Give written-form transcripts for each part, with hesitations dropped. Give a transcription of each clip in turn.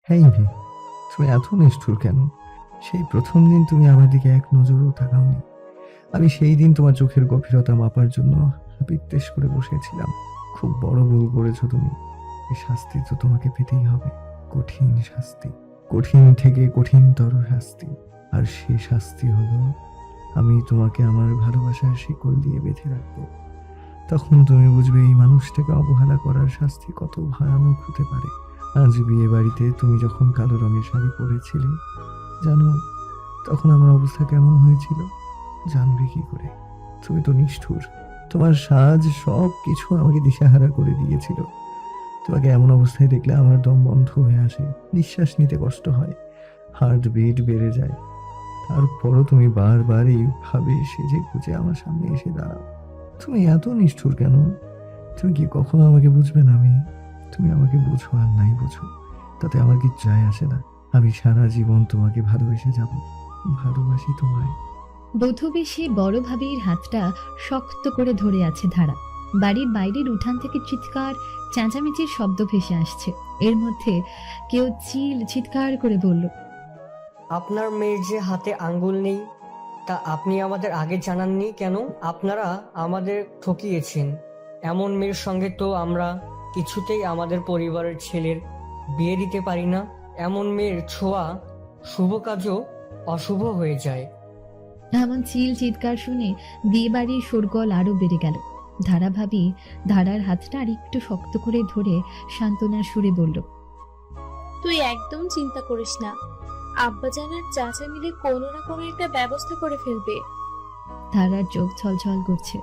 এই মেয়ে, তুমি এত নিষ্ঠুর কেন? সেই প্রথম দিন তুমি আমার দিকে এক নজরও তাকাওনি। আমি সেই দিন তোমার চোখের গভীরতা মাপার জন্য বিদ্বেষ করে বসেছিলাম। খুব বড় ভুল করেছো তুমি। এই শাস্তি তো তোমাকে পেতেই হবে। কঠিন শাস্তি, কঠিন থেকে কঠিনতর শাস্তি। আর সে শাস্তি হলো, আমি তোমাকে আমার ভালোবাসার শিকল দিয়ে বেঁধে রাখবো। তখন তুমি বুঝবে এই মানুষটাকে অবহেলা করার শাস্তি কত ভয়ানক হতে পারে। আজ বিয়ে বাড়িতে তুমি যখন কালো রঙের শাড়ি পরেছিলে, জানো তখন আমার অবস্থা কেমন হয়েছিল? জানবে কি করে? তুমি তো নিষ্ঠুর। তোমার সাজ সব কিছু আমাকে দিশাহারা করে দিয়েছিল। তোমাকে এমন অবস্থায় দেখলে আমার দম বন্ধ হয়ে আসে, নিঃশ্বাস নিতে কষ্ট হয়, হার্ট বিট বেড়ে যায়। তারপরও তুমি বারবার এইভাবে সেজে গুজে আমার সামনে এসে দাঁড়াও। তুমি এত নিষ্ঠুর কেন? তুমি কি কখনো আমাকে বুঝবে না? তুমি আমাকে বুঝো আর নাই বুঝো, তাতে আমার কি যায় আসে না। আমি সারা জীবন তোমাকে ভালোবেসে যাব। ভালোবাসি তোমায়। বধূ বেশি বড় ভাবির হাতটা শক্ত করে ধরে আছে ধারা। বাড়ির বাইরের উঠান থেকে চিৎকার চেঁচামেচির শব্দ ভেসে আসছে। এর মধ্যে কেউ চিৎকার করে বলল, আপনার মেয়ের যে হাতে আঙ্গুল নেই, তা আপনি আমাদের আগে জানাননি কেন? আপনারা আমাদের ঠকিয়েছেন। এমন মেয়ের সঙ্গে তো আমরা কিছুতেই আমাদের পরিবারের ছেলের বিয়ে দিতে পারি না। এমন মেয়ের ছোঁয়া শুভ কাজও অশুভ হয়ে যায়। এমন চিৎকার শুনে বিয়ে বাড়ির শোরগোল আরো বেড়ে গেল। ধারা ভাবি ধারার হাতটা আর একটু শক্ত করে ধরে সান্ত্বনার সুরে বলল, তুই একদম চিন্তা করিস না, আব্বাজান আর চাচা মিলে কোনো না কোনো একটা ব্যবস্থা করে ফেলবে। ধারার চোখ ছলছল করছে।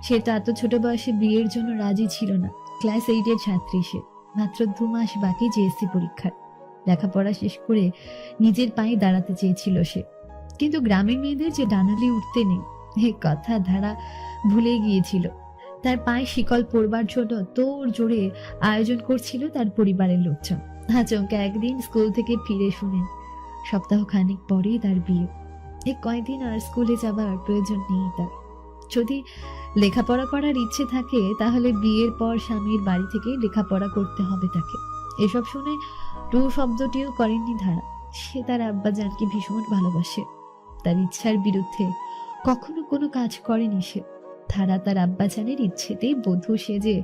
সে তো এত ছোট বয়সে বিয়ের জন্য রাজি ছিল না। ক্লাস 8-এর ছাত্রী সে। মাত্র 2 মাস বাকি জিএসসি পরীক্ষার। লেখাপড়া শেষ করে নিজের পায়ে দাঁড়াতে চেয়েছিল সে। কিন্তু গ্রামের মেয়েদের যে ডানালি উঠতে নেই, এই কথা ধারা ভুলে গিয়েছিল। তার পায়ে শিকল পরবার জন্য তোড় জোরে আয়োজন করছিল তার পরিবারের লোকজন। আচমকা একদিন স্কুল থেকে ফিরে শুনেন সপ্তাহ খানিক পরেই তার বিয়ে। এই কয়েকদিন আর স্কুলে যাবার প্রয়োজন নেই তার। যদি লেখাপড়া করার ইচ্ছে থাকে তাহলে বিয়ের পর স্বামীর বাড়ি থেকে লেখাপড়া করতে হবে তাকে। এসব শুনে টু শব্দটিও করেননি ধারা। সে তার আব্বাজানকে ভীষণ ভালোবাসে। তার ইচ্ছার বিরুদ্ধে কখনো কোনো কাজ করেনি সে। ধারা তার আব্বাজানের ইচ্ছেতেই বধূ সেজে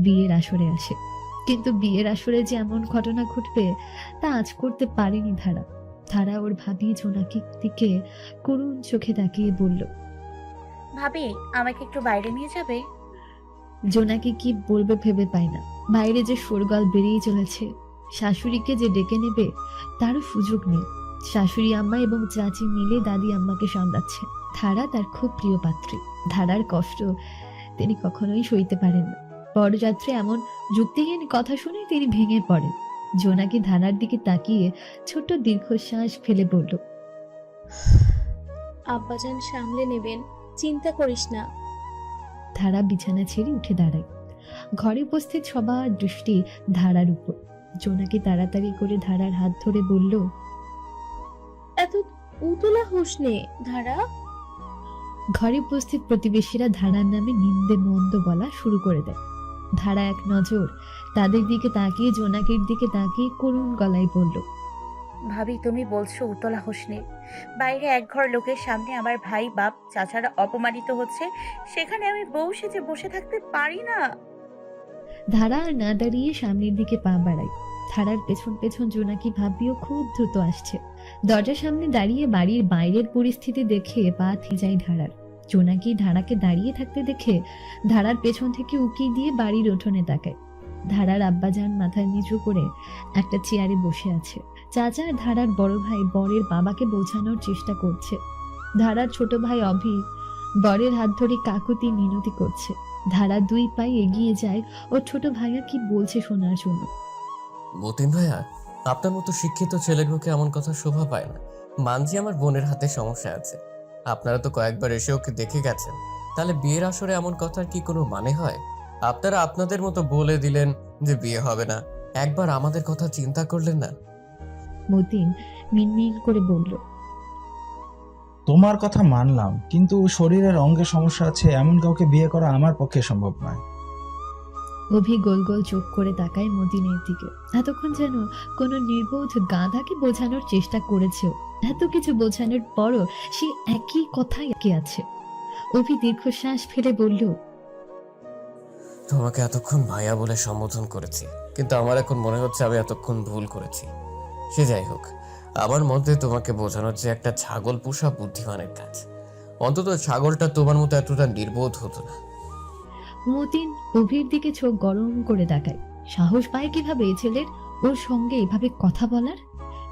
বিয়ের আসরে আসে। কিন্তু বিয়ের আসরে যে এমন ঘটনা ঘটবে তা আজ করতে পারেনি ধারা। ধারা ওর ভাবি জোনাকির দিকে করুণ চোখে তাকিয়ে বলল, ভাবি, আমাকে একটু বাইরে নিয়ে যাবে? জোনাকি কি বলবে ভেবে পায় না। বাইরে যে শোরগোল বেরিয়ে চলেছে, শাশুড়িকে যে ডেকে নেবে তারও সুযোগ নেই। শাশুড়ি আম্মা এবং চাচি মিলে দাদি আম্মাকে সামলাচ্ছে। ধারা তার খুব প্রিয় পাত্রী। ধারার কষ্ট তিনি কখনোই সইতে পারেন না। বড়যাত্রী এমন যুক্তিহীন কথা শুনে তিনি ভেঙে পড়েন। জোনাকি ধারার দিকে তাকিয়ে ছোট্ট দীর্ঘশ্বাস ফেলে বলল, আব্বাজান সামলে নেবেন, চিন্তা করিস না। ধারা বিছানা ছেড়ে উঠে দাঁড়ায়। ঘরে উপস্থিত সবার দৃষ্টি ধারার উপর। জোনাকি তাড়াতাড়ি করে ধারার হাত ধরে বলল, এত উতলা হোস নে ধারা। ঘরে উপস্থিত প্রতিবেশীরা ধারার নামে নিন্দে মন্দ বলা শুরু করে দেয়। ধারা এক নজর তাদের দিকে তাকিয়ে জোনাকির দিকে তাকিয়ে করুণ গলায় বলল, ভাবি, তুমি বলছো উতলা হোসনে? বাইরে এক ঘর লোকের সামনে আমার ভাই বাপ চাচারা অপমানিত হচ্ছে, সেখানে আমি বউ সেজে বসে থাকতে পারি না। ধারা আর না দাঁড়িয়ে সামনের দিকে পা বাড়ায়। ধারার পেছন পেছন জোনাকি ভাবিও খুব দ্রুত আসছে। দরজার সামনে দাঁড়িয়ে বাড়ির বাইরের পরিস্থিতি দেখে পা থিজায় ধারার। জোনাকি ধারাকে দাঁড়িয়ে থাকতে দেখে ধারার পেছন থেকে উকি দিয়ে বাড়ির উঠোনে তাকায়। ধারার আব্বাজান মাথায় নিচু করে একটা চেয়ারে বসে আছে। চাচা আর ধারার বড় ভাই বরের বাবাকে বোঝানোর চেষ্টা করছে। ধারার ছোট ভাই অভি বরের হাত ধরে কাকুতি মিনতি করছে। ধারা 2 পায়ে এগিয়ে যায় ও ছোট ভাইয়া কি বলছে শোনার জন্য। মতিন ভাইয়া, আপনার মতো শিক্ষিত ছেলেগুলোকে এমন কথা শোভা পায় না। মানছি আমার বোনের হাতে সমস্যা আছে, আপনারা তো কয়েকবার এসে ওকে দেখে গেছেন। তাহলে বিয়ের আসরে এমন কথার কি কোনো মানে হয়? আপনারা আপনাদের মতো বলে দিলেন যে বিয়ে হবে না, একবার আমাদের কথা চিন্তা করলেন না? মতিন মিনমিন করে বলল, তোমার কথা মানলাম, কিন্তু শরীরের অঙ্গে সমস্যা আছে এমন কাউকে বিয়ে করা আমার পক্ষে সম্ভব নয়। অভি গোল গোল চোখ করে তাকায় মতিনের দিকে। এতক্ষণ যেন কোনো নির্বোধ গাধাকে বোঝানোর চেষ্টা করেছে। এত কিছু বোঝানোর পরও সে একই কথাই একে আছে। অভি দীর্ঘশ্বাস ফেলে বলল, তোমাকে এতক্ষণ ভাইয়া বলে সম্বোধন করেছি, কিন্তু আমার এখন মনে হচ্ছে আমি এতক্ষণ ভুল করেছি। সে যাই হোক, আমার মধ্যে তোমাকে বোঝানোর যে একটা ছাগল পোষা বুদ্ধিমানের কাজ। অন্তত ছাগলটা তোমার মতো এতটা নির্বোধ হতো না। মতিন অভির দিকে চোখ গরম করে তাকায়। সাহস পায় কিভাবে এই ছেলের ওর সঙ্গে এভাবে কথা বলার?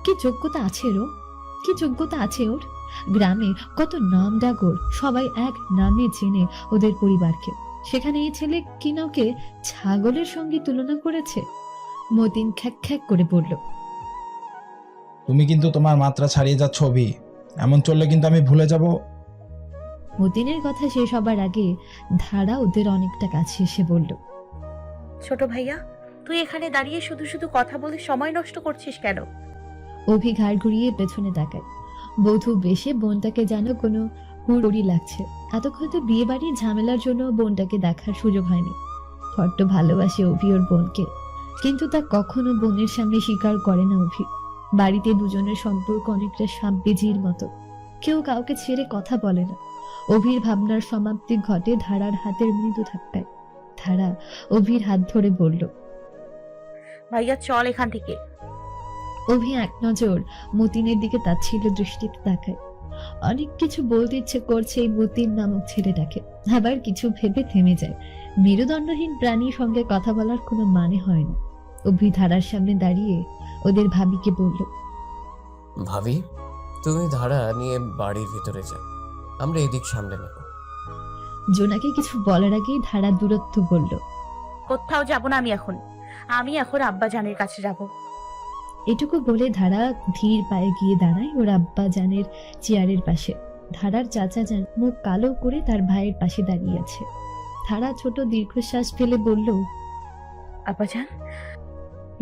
কি যোগ্যতা আছে ওর? কি যোগ্যতা আছে ওর? গ্রামে কত নাম ডাক ওর, সবাই এক নামে চেনে ওদের পরিবারকে। সেখানে এই ছেলে কিনা ওকে ছাগলের সঙ্গে তুলনা করেছে। মতিন খ্যাক খ্যাক করে বলল, তুমি কিন্তু তোমার মাত্রা ছাড়িয়ে যাচ্ছ অভি। এমন চললে কিন্তু আমি ভুলে যাব। মতিনের কথা শেষ হবার আগে ধারা ওদের অনেকটা কাছে এসে বলল, ছোট ভাইয়া, তুই এখানে দাঁড়িয়ে শুধু শুধু কথা বলে সময় নষ্ট করছিস কেন? অভি ঘাড় ঘুরিয়ে পেছনে তাকায়। বধূ বেশে বোনটাকে যেন কোনো হুড়ি লাগছে। এতক্ষণ তো বিয়ে বাড়ির ঝামেলার জন্য বোনটাকে দেখার সুযোগ হয়নি। বড্ড ভালোবাসে অভি ওর বোনকে, কিন্তু তা কখনো বোনের সামনে স্বীকার করে না অভি। বাড়িতে দুজনের সম্পর্ক অনেকটা সাপ বেজির মতো, কেউ কাউকে ছেড়ে কথা বলে না। অভির ভাবনার সমাপ্তি ঘটে ধারার হাতের মৃদু ধাক্কায়। ধারা অভির হাত ধরে বলল, ভাইয়া চল এখান থেকে। অভি এক নজর মতিনের দিকে তাচ্ছিল্য দৃষ্টিতে তাকায়। অনেক কিছু বলতে ইচ্ছে করছে এই মতিন নামক ছেলেটাকে, আবার কিছু ভেবে থেমে যায়। মেরুদণ্ডহীন প্রাণীর সঙ্গে কথা বলার কোনো মানে হয় না। অভি ধারার সামনে দাঁড়িয়ে ওদের ভাবিকে বলল, ভাবি, তুমি ধারা নিয়ে বাড়ির ভিতরে যাও, আমরা এদিক সামলে নেব। জোনাকে কিছু বলার আগেই ধারা দূরত্ব বলল, কোথাও যাব না আমি এখন আব্বাজানের কাছে যাব। এটুকু বলে ধারা ধীর পায়ে গিয়ে দাঁড়ায় ওর আব্বা জানের চেয়ারের পাশে। ধারার চাচা জান মুখ কালো করে তার ভাইয়ের পাশে দাঁড়িয়ে আছে। ধারা ছোট দীর্ঘশ্বাস ফেলে বলল, আব্বাজান।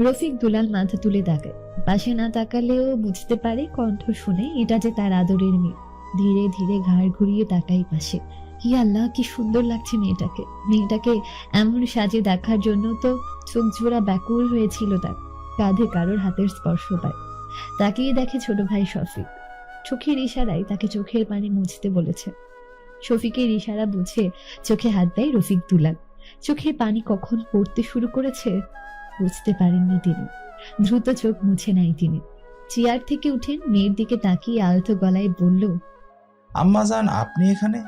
রফিক দুলাল মাথা তুলে তাকায়। পাশে না তাকালেও বুঝতে পারে কণ্ঠ শুনে এটা যে তার আদরের মেয়ে। ধীরে ধীরে ঘাড় ঘুরিয়ে তাকাই পাশে। কি আল্লাহ, কি সুন্দর লাগছে মেয়েটাকে। মেয়েটাকে এমন সাজে দেখার জন্য তো চোখ জোড়া ব্যাকুল হয়েছিল তার। কাঁধে কারোর হাতের স্পর্শ পায়। তাকিয়ে দেখে ছোট ভাই শফিক। চোখের ইশারায় তাকে চোখের পানি মুছতে বলেছে। শফিকের ইশারা বুঝে চোখে হাত দেয় রফিক দুলাল। চোখের পানি কখন পড়তে শুরু করেছে বুঝতে পারেননি তিনি। দ্রুত চোখ মুছে নেয় তিনি। চেয়ার থেকে উঠেন, মেয়ের দিকে তাকিয়ে আলতো গলায় বলল, আম্মাজান, আপনি এখানে?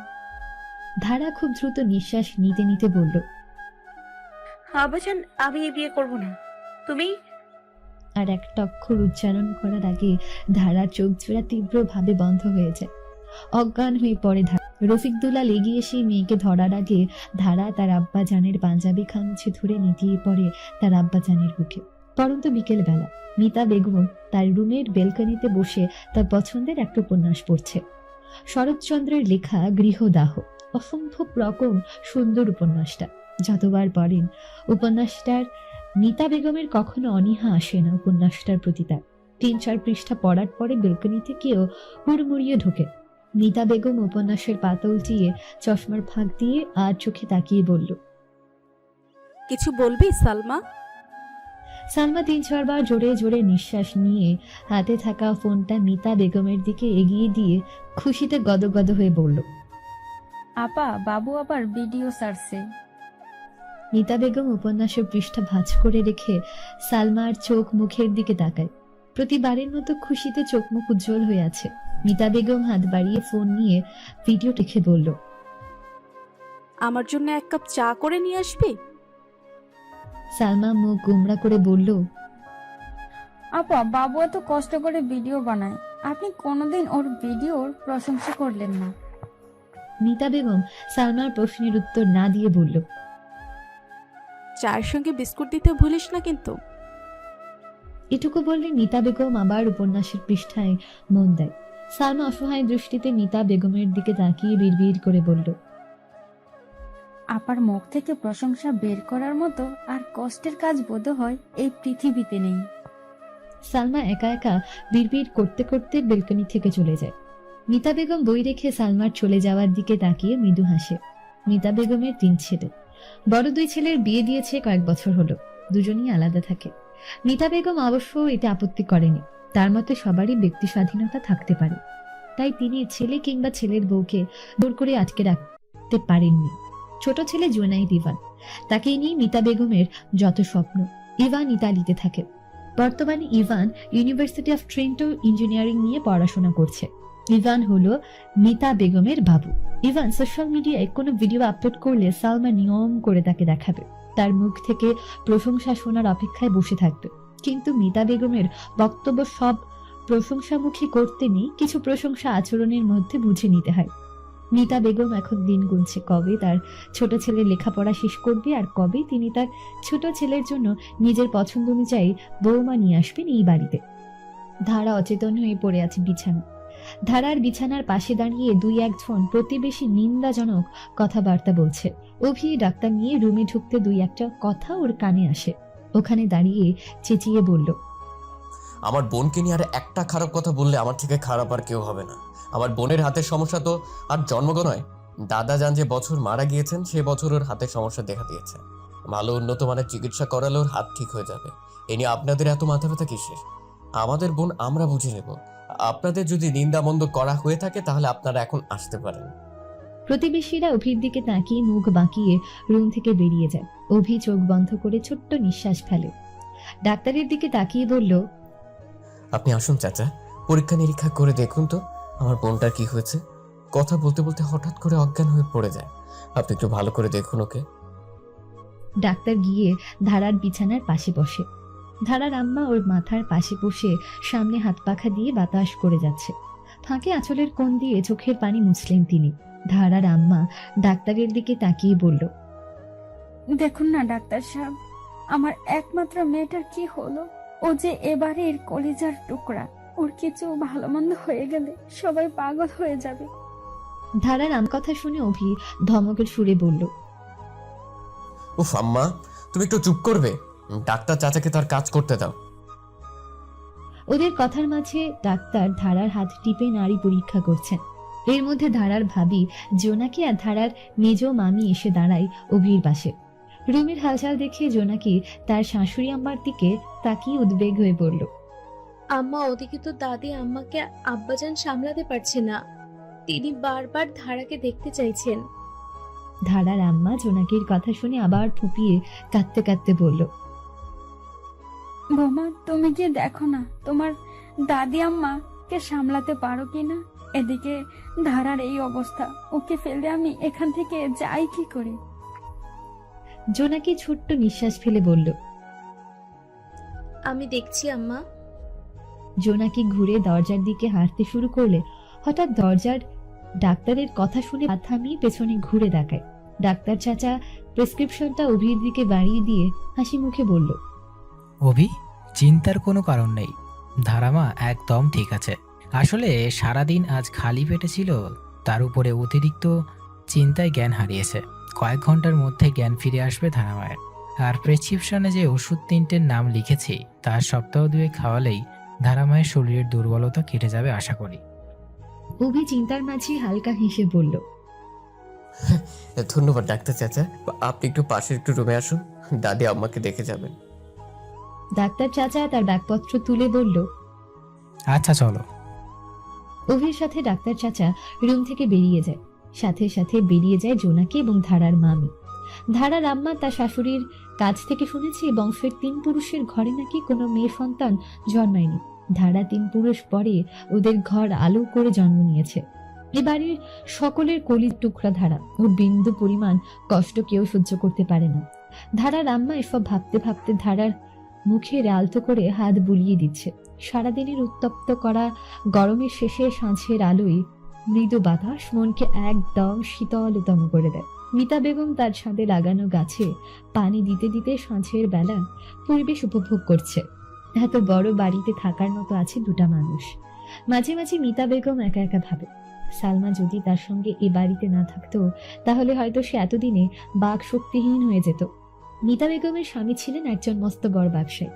ধারা খুব দ্রুত নিঃশ্বাস নিতে নিতে বলল, আব্বাজান, আমি এই বিয়ে করব না। তুমি? আর একটা অক্ষর উচ্চারণ করার আগে ধারার চোখ জোড়া তীব্রভাবে বন্ধ হয়ে যায়। অজ্ঞান হয়ে পড়ে ধারা। রফিক দুলাল এগিয়ে এসে মেয়েকে ধরার আগে ধারা তার আব্বা জানের পাঞ্জাবি খামছে ধরে নিতিয়ে পড়ে তার আব্বা জানের বুকে। পরন্ত বিকেল বেলা মিতা বেগম তার রুমের বেলকনিতে বসে তার পছন্দের একটা উপন্যাস পড়ছে। শরৎচন্দ্রের লেখা গৃহদাহ। অসম্ভব রকম সুন্দর উপন্যাসটা। যতবার পড়েন উপন্যাসটার মিতা বেগমের কখনো অনীহা আসে না উপন্যাসটার প্রতি তার। 3-4 পৃষ্ঠা পড়ার পরে বেলকনিতে কেউ হুড়মুড়িয়ে ঢোকে। মিতা বেগম উপন্যাসের পাতা উল্টিয়ে চশমার ফাঁক দিয়ে আর চোখে তাকিয়ে বলল, কিছু বলবি সালমা? সালমা 3-4 বার জোরে জোরে নিঃশ্বাস নিয়ে হাতে থাকা ফোনটা মিতা বেগমের দিকে এগিয়ে দিয়ে খুশিতে গদগদ হয়ে বলল, আপা, বাবু আবার ভিডিও ছাড়ছে। মিতা বেগম উপন্যাসের পৃষ্ঠা ভাঁজ করে রেখে সালমার চোখ মুখের দিকে তাকায়। প্রতিবারের মতো খুশিতে চোখ মুখ উজ্জ্বল হয়ে আছে। মিতা বেগম হাত বাড়িয়ে ফোন নিয়ে ভিডিও রেখে বলল, আমার জন্য 1 কাপ চা করে নিয়ে আসবি? সালমা মুখ গোমড়া করে বলল, আপা, বাবু এত কষ্ট করে ভিডিও বানায়, আপনি কোনোদিন ওর ভিডিওর প্রশংসা করলেন না। মিতা বেগম সালমার প্রশ্নের উত্তর না দিয়ে বলল, চায়ের সঙ্গে বিস্কুট দিতে ভুলিস না কিন্তু। এটুকু বললে মিতা বেগম আবার উপন্যাসের পৃষ্ঠায় মন দেয়। সালমা অসহায় দৃষ্টিতে মিতা বেগমের দিকে তাকিয়ে বিড়বিড় করে বলল, আপার মুখ থেকে প্রশংসা বের করার মতো আর কষ্টের কাজ বোধহয় এই পৃথিবীতে নেই। সালমা একা একা বিড়বিড় করতে করতে বেলকনি থেকে চলে যায়। মিতা বেগম বই রেখে সালমার চলে যাওয়ার দিকে তাকিয়ে মৃদু হাসে। মিতা বেগমের 3 ছেলে। বড় দুই ছেলের বিয়ে দিয়েছে কয়েক বছর হলো, দুজনই আলাদা থাকে। মিতা বেগম অবশ্য এতে আপত্তি করেনি, তার মতে সবারই ব্যক্তি স্বাধীনতা থাকতে পারে, তাই তিনি ছেলে কিংবা ছেলের বউকে জোর করে আটকে রাখতে পারেননি। ছোট ছেলে জুনাইদ ইভান, তাকে নিয়ে মিতা বেগমের যত স্বপ্ন। ইভান ইতালিতে থাকে। বর্তমানে Ivan university of Trento engineering নিয়ে পড়াশোনা করছে। ইভান হলো মিতা বেগমের বাবু। ইভান সোশ্যাল মিডিয়ায় কোনো ভিডিও আপলোড করলে সালমা নিয়ম করে তাকে দেখাবে, তার মুখ থেকে প্রশংসা শোনার অপেক্ষায় বসে থাকবে। কিন্তু মিতা বেগমের বক্তব্য সব প্রশংসামুখী করতে নেই, কিছু প্রশংসা আচরণের মধ্যে বুঝে নিতে হয়। মিতা বেগম এখন দিন গুনছে কবে তার ছোট ছেলের লেখাপড়া শেষ করবে আর কবে তিনি তার ছোট ছেলের জন্য নিজের পছন্দ অনুযায়ী বৌমা নিয়ে আসবেন এই বাড়িতে। ধারা অচেতন হয়ে পড়ে আছে বিছানা। ধারার বিছানার পাশে দাঁড়িয়ে দুই একজন প্রতিবেশী নিন্দাজনক কথাবার্তা বলছে। অভি ডাক্তার নিয়ে রুমে ঢুকতে দুই একটা কথা ওর কানে আসে। ওখানে দাঁড়িয়ে চেঁচিয়ে বলল, আমার বোনকে নিয়ে আর একটা খারাপ কথা বললে আমার থেকে খারাপ আর কেউ হবে না। আমার বোনের হাতের সমস্যা তো আর জন্মগত নয়। দাদা যান যে বছর মারা গিয়েছেন সে বছর ওর হাতের সমস্যা দেখা দিয়েছে। ভালো উন্নত মানের চিকিৎসা করালে ওর হাত ঠিক হয়ে যাবে। এ নিয়ে আপনাদের এত মাথা ব্যথা কিসের? আমাদের বোন আমরা বুঝে নেব। আপনাদের যদি নিন্দামন্দ করা হয়ে থাকে তাহলে আপনারা এখন আসতে পারেন। প্রতিবেশীরা অভির দিকে তাকিয়ে মুখ বাঁকিয়ে রুম থেকে বেরিয়ে যায়। অভি চোখ বন্ধ করে ছোট্ট নিঃশ্বাস ফেলে। ডাক্তারের দিকে তাকিয়ে বলল, আপনি আসুন চাচা, পরীক্ষা নিরীক্ষা করে দেখুন তো আমার বোনটার কি হয়েছে। কথা বলতে বলতে হঠাৎ করে অজ্ঞান হয়ে পড়ে যায়, আপনি একটু ভালো করে দেখুন ওকে। ডাক্তার গিয়ে ধারার বিছানার পাশে বসে। ধারার আম্মা ওর মাথার পাশে বসে সামনে হাত পাখা দিয়ে বাতাস করে যাচ্ছে। ফাঁকে আঁচলের কোণ দিয়ে চোখের পানি মুছলেন তিনি। ধারার আম্মা ডাক্তারের দিকে তাকিয়ে বলল, দেখুন না ডাক্তার সাহেব, আমার একমাত্র মেয়েটার কি হলো? ও যে এবারের কলিজার টুকরা, ওর কিছু ভালো মন্দ হয়ে গেলে সবাই পাগল হয়ে যাবে। ধারার আম কথা শুনে অভি ধমকের সুরে বলল, উফ আম্মা, তুমি একটু চুপ করবে? ডাক্তার চাচাকে তার কাজ করতে দাও। ওদের কথার মাঝে ডাক্তার ধারার হাত টিপে নাড়ি পরীক্ষা করছেন। এর মধ্যে ধারার ভাবি জোনাকি আর ধারার মেজ মামি এসে দাঁড়ায় অভির পাশে। রুমের হালচাল দেখে জোনাকি তার শাশুড়ি আম্মার দিকে তাকিয়ে উদ্বেগ হয়ে পড়ল। আম্মা, ওদিকে তো দাদি আম্মাকে আব্বাজান সামলাতে পারছে না, তিনি বারবার ধারাকে দেখতে চাইছেন। ধারার আম্মা জোনাকির কথা শুনে আবার ফুপিয়ে কাঁদতে কাঁদতে বলল, বৌমা, তুমি গিয়ে দেখো না তোমার দাদি আম্মাকে সামলাতে পারো কিনা। এদিকে ধারার এই অবস্থা, ওকে ফেলে আমি এখান থেকে যাই কি করে? জোনাকি ছোট্ট নিঃশ্বাস ফেলে বলল। আমি দেখছি আম্মা। জোনাকি ঘুরে দরজার দিকে হাঁটতে শুরু করলে হঠাৎ দরজার ডাক্তারের কথা শুনে পা থামিয়ে পেছনে ঘুরে তাকায়। ডাক্তার চাচা প্রেসক্রিপশনটা অভির দিকে বাড়িয়ে দিয়ে হাসি মুখে বলল, অভি, চিন্তার কোনো কারণ নেই, ধারামা একদম ঠিক আছে। আসলে সারাদিন আজ খালি পেটে ছিল, তার উপরে অতিরিক্ত চিন্তায় জ্ঞান হারিয়েছে। কয়েক ঘন্টার মধ্যে জ্ঞান ফিরে আসবে ধারামায়ের। আর প্রেসক্রিপশনে যে ওষুধ 3টের নাম লিখেছি তার সপ্তাহ 2 খাওয়ালেই ধারামায়ের শরীরের দুর্বলতা কেটে যাবে আশা করি। অভি চিন্তার মাঝে হালকা হেসে বলল, ধন্যবাদ ডাক্তার চাচা, আপনি একটু পাশের একটু রুমে আসুন, দাদি আম্মাকে দেখে যাবেন। ডাক্তার চাচা তার ব্যাগপত্র তুলে বলল, আচ্ছা চলো। অভির সাথে ডাক্তার চাচা রুম থেকে বেরিয়ে যায়। সাথে সাথে বেরিয়ে যায় জোনাকি এবং ধারার মামি। ধারার আম্মা তার শাশুড়ির কাছ থেকে শুনেছে বংশের 3 পুরুষের ঘরে নাকি কোনো মেয়ে সন্তান জন্মায়নি। ধারা 3 পুরুষ পরে ওদের ঘর আলো করে জন্ম নিয়েছে। এ বাড়ির সকলের কলির টুকরা ধারা, ওর বিন্দু পরিমাণ কষ্ট কেউ সহ্য করতে পারে না। ধারার আম্মা এসব ভাবতে ভাবতে ধারার মুখে আলতো করে হাত বুলিয়ে দিচ্ছে। সারাদিনের উত্তপ্ত করা গরমের শেষে সাঁঝের আলোয় মৃদু বাতাস মনকে একদম শীতলতম করে দেয়। মিতা বেগম তার ছাদে লাগানো গাছে পানি দিতে দিতে সাঁঝের বেলা পরিবেশ উপভোগ করছে। এত বড় বাড়িতে থাকার মতো আছে 2টা মানুষ। মাঝে মাঝে মিতা বেগম একা একা ভাবে, সালমা যদি তার সঙ্গে এ বাড়িতে না থাকতো তাহলে হয়তো সে এতদিনে বাক শক্তিহীন হয়ে যেত। মিতা বেগমের স্বামী ছিলেন একজন মস্ত বড় ব্যবসায়ী।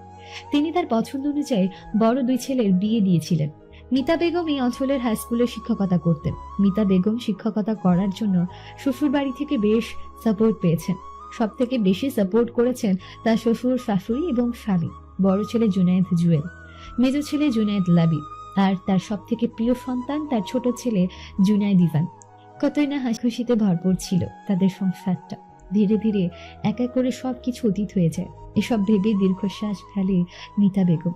তিনি তার পছন্দ অনুযায়ী বড় 2 ছেলের বিয়ে দিয়েছিলেন। মিতা বেগম এই অঞ্চলের হাই স্কুলে শিক্ষকতা করতেন। মিতা বেগম শিক্ষকতা করার জন্য শ্বশুর বাড়ি থেকে বেশ সাপোর্ট পেয়েছেন। সব থেকে বেশি সাপোর্ট করেছেন তার শ্বশুর শাশুড়ি এবং স্বামী, বড় ছেলে জুনায়েদ জুয়েল, মেজ ছেলে জুনায়েদ লাবি, আর তার সব থেকে প্রিয় সন্তান তার ছোট ছেলে জুনায়েদ ইভান। কতই না হাসি খুশিতে ভরপুর ছিল তাদের সংসারটা। ধীরে ধীরে এক এক করে সবকিছু অতীত হয়ে যায়। এসব ভেবে দীর্ঘশ্বাস ফেলে মিতা বেগম।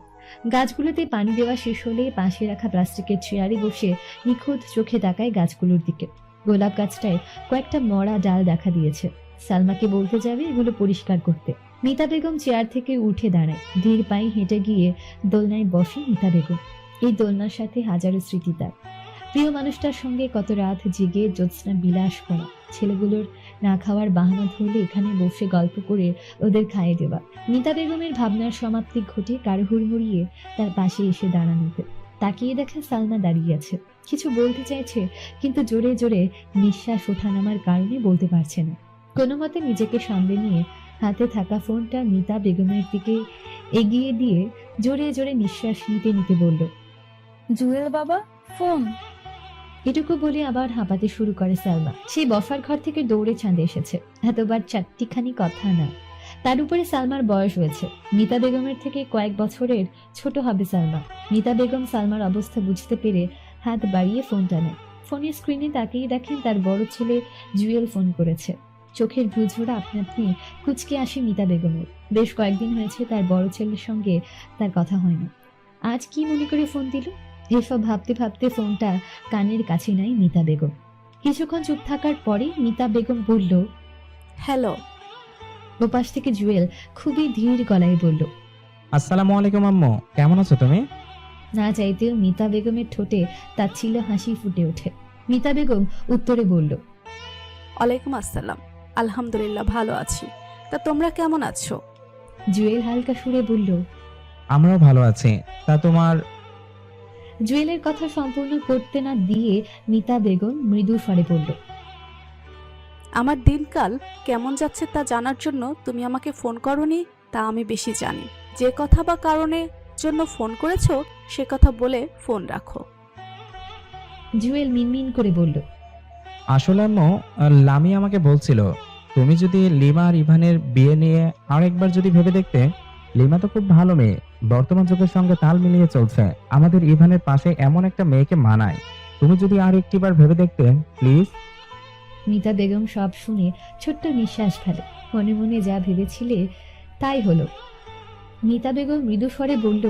গাছগুলোতে পানি দেওয়া শেষ হলে পাশে রাখা প্লাস্টিকের চেয়ারে বসে নিখুঁত চোখে তাকায় গাছগুলোর দিকে। গোলাপ গাছটায় কয়েকটা মরা ডাল দেখা দিয়েছে। সালমাকে বলতে যাবে এগুলো পরিষ্কার করতে। মিতা বেগম চেয়ার থেকে উঠে দাঁড়ায়। ধীর পায়ে হেঁটে গিয়ে দোলনায় বসে মিতা বেগম। এই দোলনার সাথে হাজারো স্মৃতি তার। প্রিয় মানুষটার সঙ্গে কত রাত জেগে জ্যোৎস্না বিলাস করা, ছেলেগুলোর না খাওয়ার বাহানা ধরলে এখানে বসে গল্প করে ওদের খাইয়ে দেওয়া। মিতা বেগমের ভাবনার সমাপ্তি ঘটে কারো হুড়মুড়িয়ে তার পাশে এসে দাঁড়ানোতে। তাকিয়ে দেখে সালমা দাঁড়িয়ে আছে। কিছু বলতে চাইছে, কিন্তু জোরে জোরে নিঃশ্বাস ওঠানামার কারণে বলতে পারছে না। কোনো মতে নিজেকে সামলে নিয়ে হাতে থাকা ফোনটা মিতা বেগমের দিকে এগিয়ে দিয়ে জোরে জোরে নিঃশ্বাস নিতে নিতে বলল, জুয়েল বাবা, ফোন। এটুকু বলে আবার হাঁপাতে শুরু করে সালমা। সেই বসার ঘর থেকে দৌড়ে ছাদে এসেছে। এতবার চারটিখানি কথা না। তার উপরে সালমার বয়স হয়েছে। মিতা বেগমের থেকে কয়েক বছরের ছোট হবে সালমা। মিতা বেগম সালমার অবস্থা বুঝতে পেরে হাত বাড়িয়ে ফোনটা নেয়। ফোনের স্ক্রিনে তাকিয়ে দেখেন তার বড় ছেলে জুয়েল ফোন করেছে। চোখের ভুজোড়া আপনা আপনি কুচকে আসে মিতা বেগমের। বেশ কয়েকদিন হয়েছে তার বড় ছেলের সঙ্গে তার কথা হয় না। আজ কি মনে করে ফোন দিল? এসব ভাবতে ভাবতে ফোনটা কানের কাছে নাই মিতা বেগম। কিছুক্ষণ চুপ থাকার পরে মিতা বেগম বলল, হ্যালো। ওপাশ থেকে জুয়েল খুবই ধীর গলায় বলল। আসসালামু আলাইকুম আম্মু, কেমন আছো তুমি? না চাইতেও মিতা বেগমের ঠোঁটে তাচ্ছিল্য হাসি ফুটে ওঠে। মিতা বেগম উত্তরে বলল, ওয়ালাইকুম আসসালাম, আলহামদুলিল্লাহ ভালো আছি। তা তোমরা কেমন আছো? জুয়েল হালকা সুরে বলল। আমরাও ভালো আছি। তা তোমার জুয়েলের কথা সম্পূর্ণ করতে না দিয়ে মিতা বেগম মৃদু স্বরে বলল, আমার দিনকাল কেমন যাচ্ছে তা জানার জন্য তুমি আমাকে ফোন করনি, তা আমি বেশি জানি। যে কথা বা কারণে জন্য ফোন করেছো সে কথা বলে ফোন রাখো। জুয়েল মিনমিন করে বলল, আসলে আম্মু, লামি আমাকে বলছিল তুমি যদি লিমা আর ইভানের বিয়ে নিয়ে আরেকবার যদি ভেবে দেখতে। লিমা তো খুব ভালো মেয়ে, বর্তমান যুগের সঙ্গে তাল মিলিয়ে চলছে। আমাদের ইভানের পাশে এমন একটা মেয়েকে মানায়। তুমি যদি আর একটিবার ভেবে দেখতে প্লিজ। মিতা বেগম সব শুনে ছোট্ট নিঃশ্বাস ফেলে। মনে মনে যা ভেবেছিলে তাই হলো। মিতা বেগম মৃদু স্বরে বলল,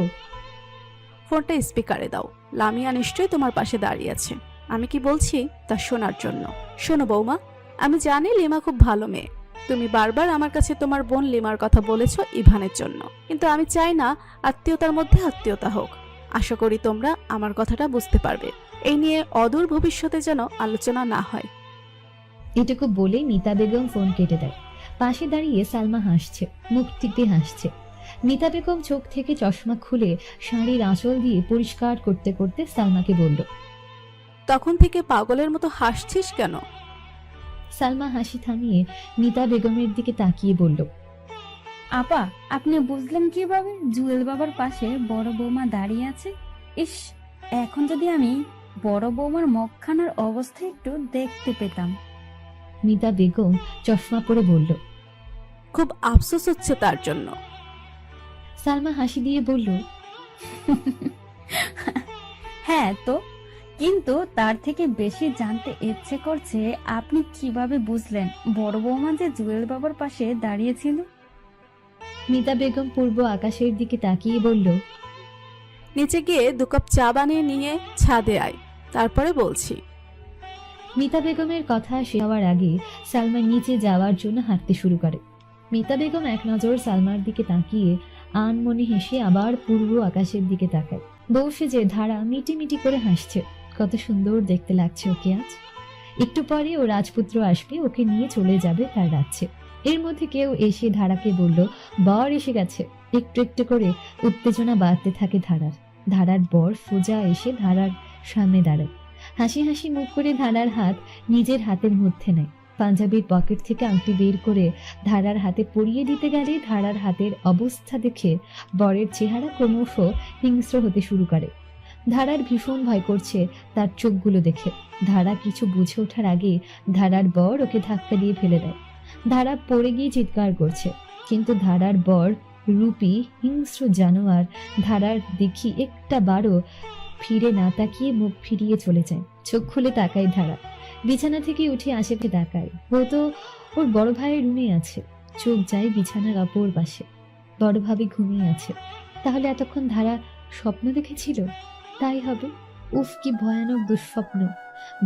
ফোনটা স্পিকারে দাও। লামিয়া নিশ্চয়ই তোমার পাশে দাঁড়িয়ে আছে। আমি কি বলছি তা শোনার জন্য। শোনো বৌমা, আমি জানি লিমা খুব ভালো মেয়ে। তুমি বারবার আমার কাছে তোমার বোন লিমার কথা বলেছো ইভানের জন্য, কিন্তু আমি চাই না আত্মীয়তার মধ্যে আত্মীয়তা হোক। আশা করি তোমরা আমার কথাটা বুঝতে পারবে। এই নিয়ে অদূর ভবিষ্যতে যেন আলোচনা না হয়। এটুকু বলে মিতা বেগম ফোন কেটে দেয়। পাশে দাঁড়িয়ে সালমা হাসছে, মুখ টিপে হাসছে। মিতা বেগম চোখ থেকে চশমা খুলে শাড়ির আঁচল দিয়ে পরিষ্কার করতে করতে সালমাকে বলল, তখন থেকে পাগলের মতো হাসছিস কেন? সালমা হাসি থামিয়ে মিতা বেগমের দিকে তাকিয়ে বলল, আপা, আপনি বুঝলেন কিভাবে জুয়েল বাবার পাশে বড় বৌমা দাঁড়িয়ে আছে? ইস, এখন যদি আমি বড় বৌমার মুখখানার অবস্থা একটু দেখতে পেতাম। মিতা বেগম চশমা পরে বলল। খুব আফসোস হচ্ছে তার জন্য। সালমা হাসি দিয়ে বলল, হ্যাঁ তো, কিন্তু তার থেকে বেশি জানতে ইচ্ছে করছে আপনি কিভাবে বুঝলেন বড় বৌমা যে জুয়েল বাবার পাশে দাঁড়িয়েছিল? মিতা বেগম পূর্ব আকাশের দিকে তাকিয়ে বলল, নিচে গিয়ে 2 কাপ চা বানিয়ে নিয়ে ছাদে আয়, তারপরে বলছি। মিতা বেগমের কথা শেষ হওয়ার আগে সালমা নিচে যাওয়ার জন্য হাঁটতে শুরু করে। মিতা বেগম এক নজর সালমার দিকে তাকিয়ে আনমনে হেসে আবার পূর্ব আকাশের দিকে তাকায়। বউ সেজে ধারা মিটি মিটি করে হাসছে। কত সুন্দর দেখতে লাগছে ওকে আজ। একটু পরে ও রাজপুত্র আসবে, ওকে নিয়ে চলে যাবে তার রাজ্যে। এর মধ্যে কেউ এসে ধারাকে বলল, বর এসে গেছে। একটু একটু করে উত্তেজনা বাড়তে থাকে ধারার। ধারার বর সোজা এসে ধারার সামনে দাঁড়ায়। হাসি হাসি মুখ করে ধারার হাত নিজের হাতের মধ্যে নেয়। পাঞ্জাবির পকেট থেকে আংটি বের করে ধারার হাতে পরিয়ে দিতে গেলে ধারার হাতের অবস্থা দেখে বরের চেহারা ক্রমশ হিংস্র হতে শুরু করে। ধারার ভীষণ ভয় করছে তার চোখগুলো দেখে। ধারা কিছু বুঝে ওঠার আগে ধারার বর ওকে ধাক্কা দিয়ে ফেলে দেয়। ধারা পড়ে গিয়ে চিৎকার করছে, কিন্তু ধারার বর রূপী হিংস্র জানোয়ার ধারার দেখি একটা বারও ফিরে না তাকিয়ে মুখ ফিরিয়ে চলে যায়। চোখ খুলে তাকায় ধারা, বিছানা থেকে উঠে আশেপাশে তাকায়। ও তো ওর বড় ভাইয়ের রুমে আছে। চোখ যায় বিছানার অপর পাশে, বড় ভাবি ঘুমিয়ে আছে। তাহলে এতক্ষণ ধারা স্বপ্ন দেখেছিল? তাই হবে। উফ, কি ভয়ানক দুঃস্বপ্ন!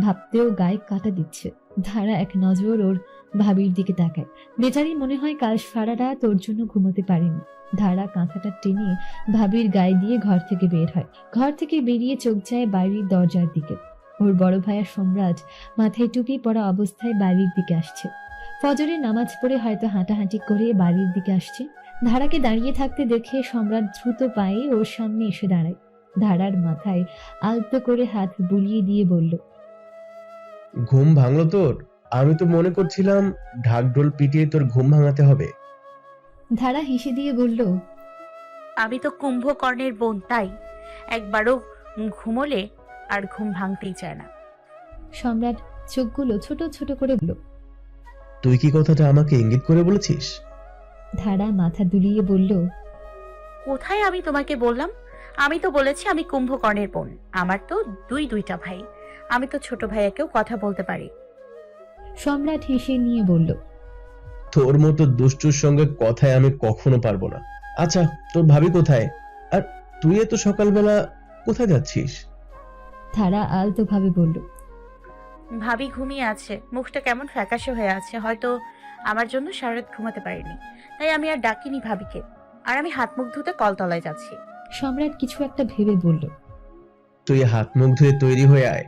ভাবতেও গায়ে কাটা দিচ্ছে। ধারা এক নজর ওর ভাবির দিকে তাকায়। বেচারি মনে হয় কাল সারা রাত ওর জন্য ঘুমোতে পারেনি। ধারা কাঁথাটা টেনে ভাবির গায়ে দিয়ে ঘর থেকে বের হয়। ঘর থেকে বেরিয়ে চোখ যায় বাড়ির দরজার দিকে। ওর বড় ভাইয়া সম্রাট মাথায় টুপি পরা অবস্থায় বাড়ির দিকে আসছে। ফজরের নামাজ পড়ে হয়তো হাঁটাহাঁটি করে বাড়ির দিকে আসছে। ধারাকে দাঁড়িয়ে থাকতে দেখে সম্রাট দ্রুত পায়ে ওর সামনে এসে দাঁড়ায়। ধারার মাথায় আলতো করে হাত বুলিয়ে দিয়ে বলল, ঘুম ভাঙলো তোর? আমি তো মনে করছিলাম ঢাকঢোল পিটিয়ে তোর ঘুম ভাঙাতে হবে। ধারা হেসে দিয়ে বলল, আমি তো কুম্ভকর্ণের বোন, তাই একবারও ঘুমোলে আর ঘুম ভাঙতেই চায় না। সম্রাট চোখগুলো ছোট ছোট করে বলল। তুই কি কথাটা আমাকে ইঙ্গিত করে বলেছিস? ধারা মাথা দুলিয়ে বলল, কোথায় আমি তোমাকে বললাম? আমি তো বলেছি আমি কুম্ভকর্ণের বোন। আমার তো দুইটা ভাই, আমি তো ছোট ভাইয়াকেও কথা বলতে পারি। সম্রাট হেসে নিয়ে বলল, তোর মতো দুষ্টুর সঙ্গে কথায় আমি কখনো পারবো না। আচ্ছা, তোর ভাবি কোথায়? আর তুই এত সকালবেলা কোথায় যাচ্ছিস? ধারা আলতো ভাবে বলল, ভাবি ঘুমিয়ে আছে, মুখটা কেমন ফ্যাকাশে হয়ে আছে, হয়তো আমার জন্য সারা রাত ঘুমাতে পারিনি, তাই আমি আর ডাকিনি ভাবিকে। আর আমি হাত মুখ ধুতে কলতলায় যাচ্ছি। সম্রাট কিছু একটা ভেবে বলল, তুই হাত মুখ ধুয়ে তৈরি হয়ে আয়,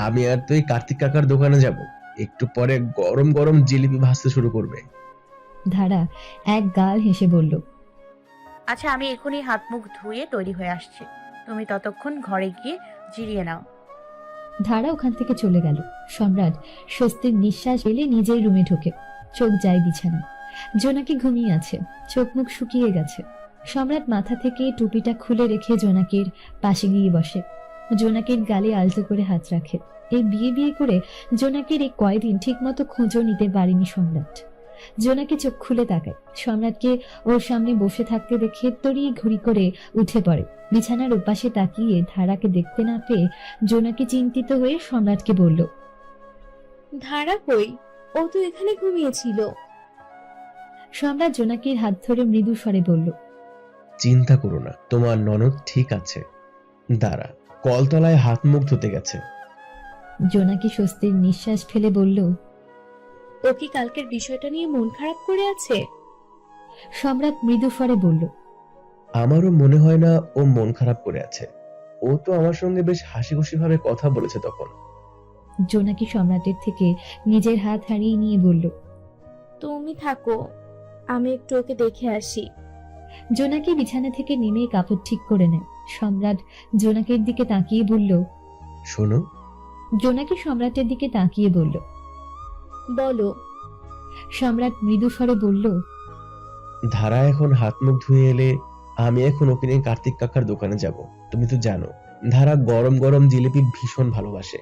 আমি আর তুই কার্তিক কাকার দোকানে যাব। একটু পরে গরম গরম জিলিপি ভাজতে শুরু করবে। ধারা এক গাল হেসে বলল, আচ্ছা, আমি এখনই হাত মুখ ধুয়ে তৈরি হয়ে আসছি, তুমি ততক্ষণ ঘরে গিয়ে জিরিয়ে নাও। ধারা ওখান থেকে চলে গেল। সম্রাট স্বস্তির নিঃশ্বাস ফেলে নিজের রুমে ঢোকে। চোখ যায় বিছানায়। জোনাকি ঘুমিয়ে আছে, চোখ মুখ শুকিয়ে গেছে। সম্রাট মাথা থেকে টুপিটা খুলে রেখে জোনাকির পাশে গিয়ে বসে। জোনাকির গালে আলতো করে হাত রাখে। এই বিয়ে বিয়ে করে জোনাকির এই কয়দিন ঠিকমতো খোঁজও নিতে পারেনি সম্রাট। জোনাকি চোখ খুলে তাকায়। সম্রাটকে ওর সামনে বসে থাকতে দেখে তড়িয়ে ঘড়ি করে উঠে পড়ে। বিছানার ওপাশে তাকিয়ে ধারাকে দেখতে না পেয়ে জোনাকি চিন্তিত হয়ে সম্রাটকে বলল, ধারা কই? ও তো এখানে ঘুমিয়েছিল। সম্রাট জোনাকির হাত ধরে মৃদু স্বরে বলল, চিন্তা করো না, তোমার ননদ ঠিক আছে। দাঁড়া, কলতলায় হাত মুখ ধুতে গেছে। জোনাকি স্বস্তির নিঃশ্বাস ফেলে বলল, ও কি কালকের বিষয়টা নিয়ে মন খারাপ করে আছে? সম্রাট মৃদু স্বরে বলল, আমারও মনে হয় না ও মন খারাপ করে আছে। ও তো আমার সঙ্গে বেশ হাসি খুশি ভাবে কথা বলেছে তখন। জোনাকি সম্রাটের থেকে নিজের হাত হারিয়ে নিয়ে বলল, তুমি থাকো, আমি একটু ওকে দেখে আসি। জোনাকি বিছানা থেকে নেমে কাপড় ঠিক করে নেয়। সম্রাট জোনাকির দিকে তাকিয়ে বলল, শোনো। জোনাকি সম্রাটের দিকে তাকিয়ে বলল, বলো। সম্রাট মৃদু স্বরে বলল, ধারা এখন হাত মুখ ধুয়ে এলে আমি এখন ওকে নিয়ে কার্তিক কাকার দোকানে যাব। তুমি তো জানো ধারা গরম গরম জিলিপি ভীষণ ভালোবাসে।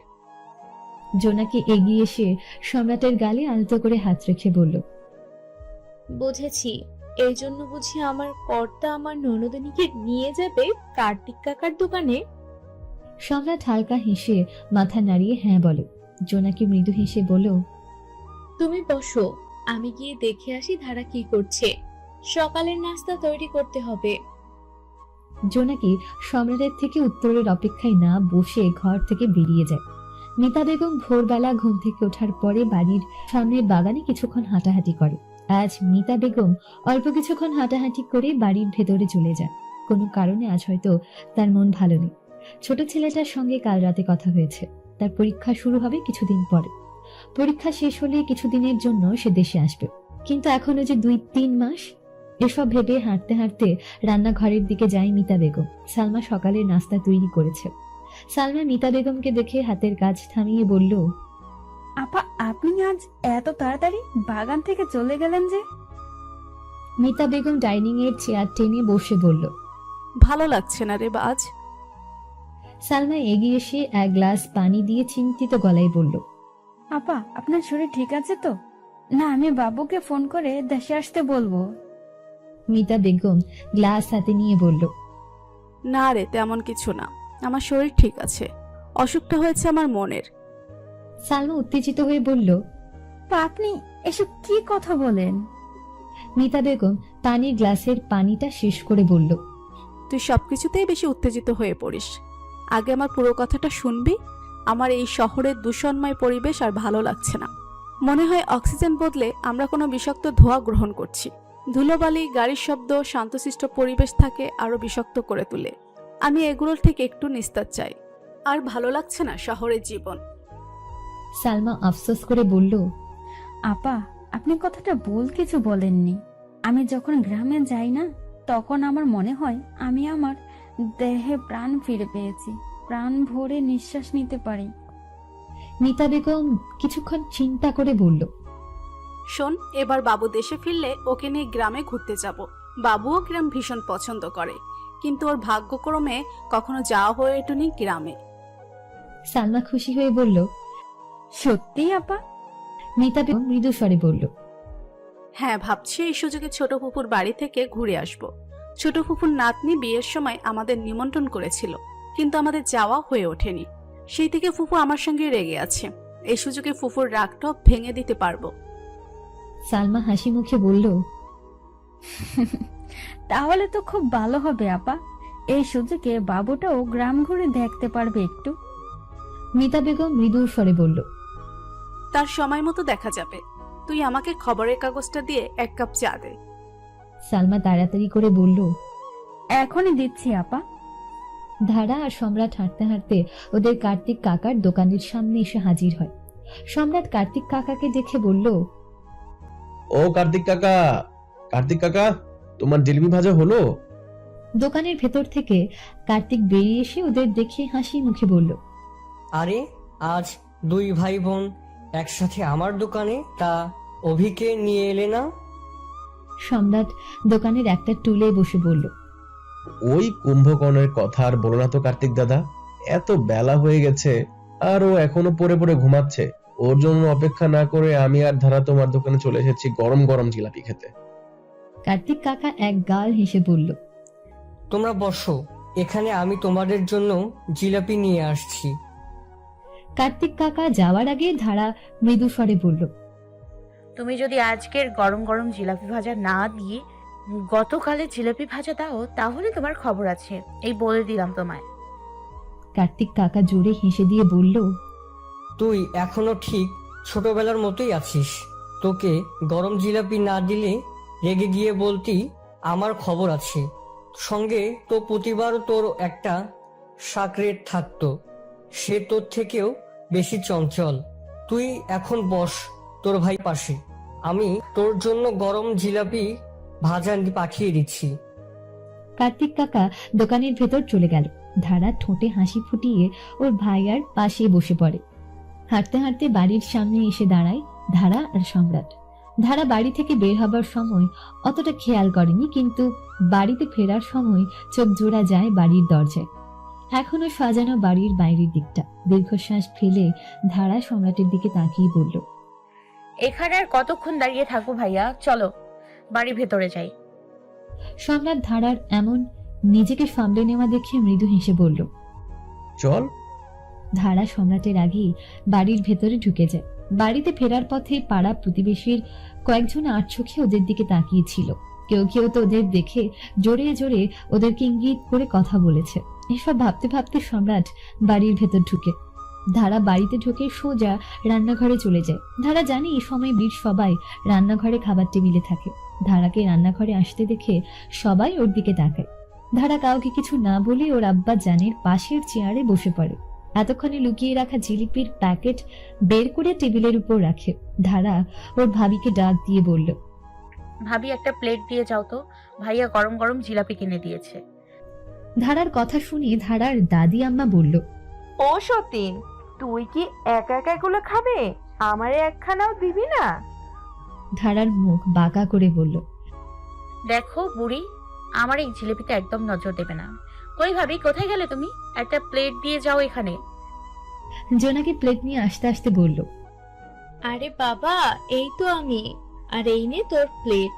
জোনাকি এগিয়ে এসে সম্রাটের গালে আলতো করে হাত রেখে বলল, বুঝেছি, এই জন্য বুঝি আমার কর্তা আমার ননদিনীকে নিয়ে যাবে কার্তিক কাকার দোকানে। সম্রাট হালকা হেসে মাথা নাড়িয়ে হ্যাঁ বলে। জোনাকি মৃদু হেসে বলল, তুমি বসো, আমি গিয়ে দেখে আসি ধারা কি করছে। সকালের নাস্তা তৈরি করতে হবে। জোনাকি সম্রাটের থেকে উত্তরের অপেক্ষায় না বসে ঘর থেকে বেরিয়ে যায়। মিতা বেগম ভোরবেলা ঘুম থেকে ওঠার পরে বাড়ির সামনের বাগানে কিছুক্ষণ হাঁটাহাঁটি করে। আজ মিতা বেগম অল্প কিছুক্ষণ হাঁটাহাঁটি করে বাড়ির ভেতরে চলে যান। কোনো কারণে আজ হয়তো তার মন ভালো নেই। ছোট ছেলেটার সঙ্গে কাল রাতে কথা হয়েছে, তার পরীক্ষা শুরু হবে কিছুদিন পরে। পরীক্ষা শেষ হলে কিছুদিনের জন্য সে দেশে আসবে, কিন্তু এখনো যে 2-3 মাস। এসব ভেবে হাঁটতে হাঁটতে রান্নাঘরের দিকে যায় মিতা বেগম। সালমা সকালের নাস্তা তৈরি করেছে। সালমা মিতা বেগমকে দেখে হাতের কাজ থামিয়ে বলল, আপা, আপনি আজ এত তাড়াতাড়ি বাগান থেকে চলে গেলেন যে? মিতা বেগম ডাইনিং এর চেয়ার টেনে বসে বলল, ভালো লাগছে না রে বাজ। সালমা এগিয়ে এসে এক গ্লাস পানি দিয়ে চিন্তিত গলায় বলল, আপা, আপনার শরীর ঠিক আছে তো? না, আমি বাবুকে ফোন করে দেশে আসতে বলবো। মিতা বেগম গ্লাস হাতে নিয়ে বলল, না রে, তেমন কিছু না, আমার শরীর ঠিক আছে, অসুখটা হয়েছে আমার মনের। সালমা উত্তেজিত হয়ে বলল, আপনি এসব কি কথা বলেন? মিতা বেগম পানির গ্লাসের পানিটা শেষ করে বলল, তুই সবকিছুতেই বেশি উত্তেজিত হয়ে পড়িস। আগে আমার পুরো কথাটা শুনবি। আমার এই শহরের দূষণময় পরিবেশ আর ভালো লাগছে না। মনে হয় অক্সিজেন বদলে আমরা কোনো বিষাক্ত ধোঁয়া গ্রহণ করছি। ধুলোবালি, গাড়ির শব্দ, শান্তশিষ্ট পরিবেশ থাকে আরো বিষাক্ত করে তোলে। আমি এগুলোর থেকে একটু নিস্তার চাই। আর ভালো লাগছে না শহরের জীবন। সালমা আফসোস করে বলল, আপা, আপনি কথাটা ভুল কিছু বলেননি। আমি যখন গ্রামে যাই না, তখন আমার মনে হয় আমি আমার দেহে প্রাণ ফিরে পেয়েছি, প্রাণ ভরে নিঃশ্বাস নিতে পারি। মিতা বেগম কিছুক্ষণ চিন্তা করে বলল, শোন, এবার বাবু দেশে ফিরলে ওকে নিয়ে গ্রামে ঘুরতে যাব। বাবুও গ্রাম ভীষণ পছন্দ করে, কিন্তু ওর ভাগ্যক্রমে কখনো যাওয়া হয়ে ওঠেনি গ্রামে। সালমা খুশি হয়ে বলল, সত্যি আপা? মিতা বেগম মৃদু স্বরে বলল, হ্যাঁ, ভাবছি এই সুযোগে ছোট ফুপুর বাড়ি থেকে ঘুরে আসব। ছোট ফুপুর নাতনি বিয়ের সময় আমাদের নিমন্ত্রণ করেছিল, কিন্তু আমাদের যাওয়া হয়ে ওঠেনি। সেই থেকে ফুপু আমার সঙ্গে রেগে আছে। এই সুযোগে ফুপুর রাগটাও ভেঙে দিতে পারবো। সালমা হাসি মুখে বলল, তাহলে তো খুব ভালো হবে আপা। এই সুযোগে বাবুটাও গ্রাম ঘুরে দেখতে পারবে একটু। মিতা বেগম মৃদু স্বরে বলল, তার সময় মতো দেখা যাবে। তুই আমাকে খবরের কাগজটা দিয়ে 1 কাপ চা দে। সালমা তাড়াতাড়ি করে বলল, এখনই দিচ্ছি আপা। ধারা আর সম্রাট হাঁটতে হাঁটতে ওদের কার্তিক কাকার দোকানের সামনে এসে হাজির হয়। সম্রাট কার্তিক কাকাকে দেখে বলল, ও কার্তিক কাকা, কার্তিক কাকা, তোমার জিলিপি ভাজা হলো? দোকানের ভেতর থেকে কার্তিক বেরিয়ে এসে ওদের দেখে হাসি মুখে বলল, আরে আজ 2 ভাই বোন একসাথে আমার দোকানে, তা অভিকে নিয়ে এলে না? সম্রাট দোকানের একটা টুলে বসে বলল, ওই কুম্ভকর্ণের কথা আর বলো না তো কার্তিক দাদা। এত বেলা হয়ে গেছে আর ও এখনো পড়ে পড়ে ঘুমাচ্ছে। ওর জন্য অপেক্ষা না করে আমি আর ধারা তোমার দোকানে চলে এসেছি গরম গরম জিলাপি খেতে। কার্তিক কাকা এক গাল হেসে বলল, তোমরা বসো, এখানে আমি তোমাদের জন্য জিলাপি নিয়ে আসছি। কার্তিক কাকা যাওয়ার আগে ধারা মৃদু স্বরে বলল, তুমি যদি আজকের গরম গরম জিলাপি ভাজা না দিয়ে গতকালের জিলাপি ভাজা দাও, তাহলে তোমার খবর আছে, এই বলে দিলাম তোমায়। কার্তিক কাকা জোরে হেসে দিয়ে বলল, তুই এখনো ঠিক ছোটবেলার মতোই আছিস। তোকে গরম জিলাপি না দিলে রেগে গিয়ে বলতি আমার খবর আছে। সঙ্গে তো প্রতিবার তোর একটা সাকরেট থাকতো, সে তোর থেকেও বেশি চঞ্চল। তুই এখন বস তোর ভাই পাশে, আমি তোর জন্য গরম জিলাপি ভাজা পাঠিয়ে দিচ্ছি। কার্তিক কাকা দোকানের ভেতর চলে গেল। ধারা ঠোঁটে হাসি ফুটিয়ে ওর ভাইয়ার পাশে বসে পড়ে। হাঁটতে হাঁটতে বাড়ির সামনে এসে দাঁড়ায় ধারা আর সম্রাট। ধারা বাড়ি থেকে বের হবার সময় অতটা খেয়াল করেনি, কিন্তু বাড়িতে ফেরার সময় চোখ জোড়া যায় বাড়ির দরজায়। এখনো সাজানো বাড়ির বাইরের দিকটা। দীর্ঘশ্বাস ফেলে ধারা সম্রাটের দিকে তাকিয়ে বলল, এখানে আর কতক্ষণ দাঁড়িয়ে থাকবো ভাইয়া, চলো বাড়ির ভেতরে যাই। সম্রাট ধারার এমন নিজেকে সামলে নেওয়া দেখে মৃদু হেসে বলল, চল। ধারা সম্রাটের আগেই বাড়ির ভেতরে ঢুকে যায়। বাড়িতে ফেরার পথে পাড়া প্রতিবেশীর কয়েকজন আড়চোখে ওদের দিকে তাকিয়েছিল। কেউ কেউ তো ওদের দেখে জোরে জোরে ওদেরকে ইঙ্গিত করে কথা বলেছে। এসব ভাবতে ভাবতে সম্রাট বাড়ির ভেতর ঢুকে। ধারা বাড়িতে ঢুকে সোজা রান্নাঘরে চলে যায়। ধারা জানে এই সময় বীর সবাই রান্নাঘরে খাবার টেবিলে থাকে। ধারাকে রান্নাঘরে আসতে দেখে সবাই ওর দিকে তাকায়। ধারা কাউকে কিছু না বলে ওর আব্বা জানের পাশের চেয়ারে বসে পড়ে। এতক্ষণে লুকিয়ে রাখা জিলিপির প্যাকেট বের করে টেবিলের উপর রাখে। ধারা ওর ভাবিকে ডাক দিয়ে বলল, ভাবি একটা প্লেট দিয়ে যাও তো, ভাইয়া গরম গরম জিলাপি কিনে দিয়েছে। ধারার কথা শুনে ধারার দাদি আম্মা বলল, ও সতীন, তুই কি একা একা এগুলো খাবে? আমারে একখানাও দিবি না? ধারার মুখ বাঁকা করে বলল, দেখো বুড়ি, আমার এই জিলিপিতে একদম নজর দেবে না। কই ভাবি, কোথায় গেলে তুমি? একটা প্লেট দিয়ে যাও এখানে। জোনাকি প্লেট নিয়ে আসতে আসতে বলল, আরে বাবা, এই তো আমি। আর এই নে তোর প্লেট।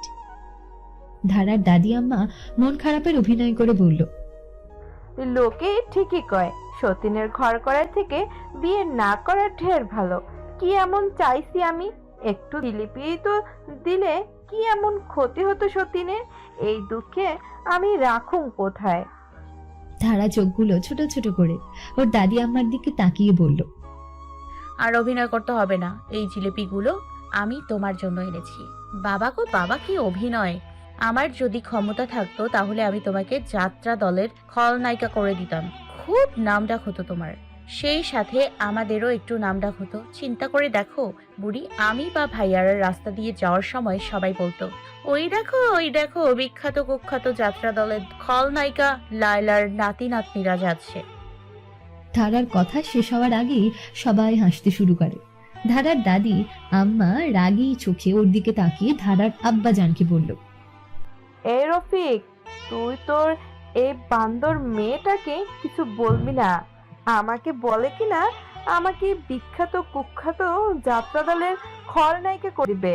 ধারার দাদি আম্মা মন খারাপের অভিনয় করে বলল, লোকে ঠিকই কয় সতীনের ঘর করার থেকে বিয়ে না করা ঢের ভালো। কি এমন চাইছি আমি? একটু জিলিপি তো দিলে কি এমন ক্ষতি হতো সতীনের? এই দুঃখে আমি রাখুম কোথায়? ধারা চোখগুলো ছোট ছোট করে ওর দাদি আম্মার দিকে তাকিয়ে বলল, আর অভিনয় করতে হবে না, এই জিলিপিগুলো আমি তোমার জন্য এনেছি। বাবা গো বাবা, কি অভিনয়! আমার যদি ক্ষমতা থাকতো তাহলে আমি তোমাকে যাত্রা দলের খলনায়িকা করে দিতাম। খুব নামডাক হতো তোমার, সেই সাথে আমাদেরও একটু নামডাক হতো। চিন্তা করে দেখো বুড়ি, আমি বা ভাইয়ারা রাস্তা দিয়ে যাওয়ার সময় সবাই বলতো, ওই দেখো বিখ্যাত কুখ্যাত যাত্রা দলের খলনায়িকা লায়লার নাতি নাতনিরা যাচ্ছে। ধারার কথা শেষ হওয়ার আগেই সবাই হাসতে শুরু করে। ধারার দাদি আম্মা রাগী চোখে ওর দিকে তাকিয়ে ধারার আব্বাজানকে বলল, এই রফিক, তুই তোর এই বান্দর মেয়েটাকে কিছু বলবি না। আমাকে বলে কিনা আমাকে বিখ্যাত কুখ্যাত যাত্রা দলের খলনায়িকা করবে।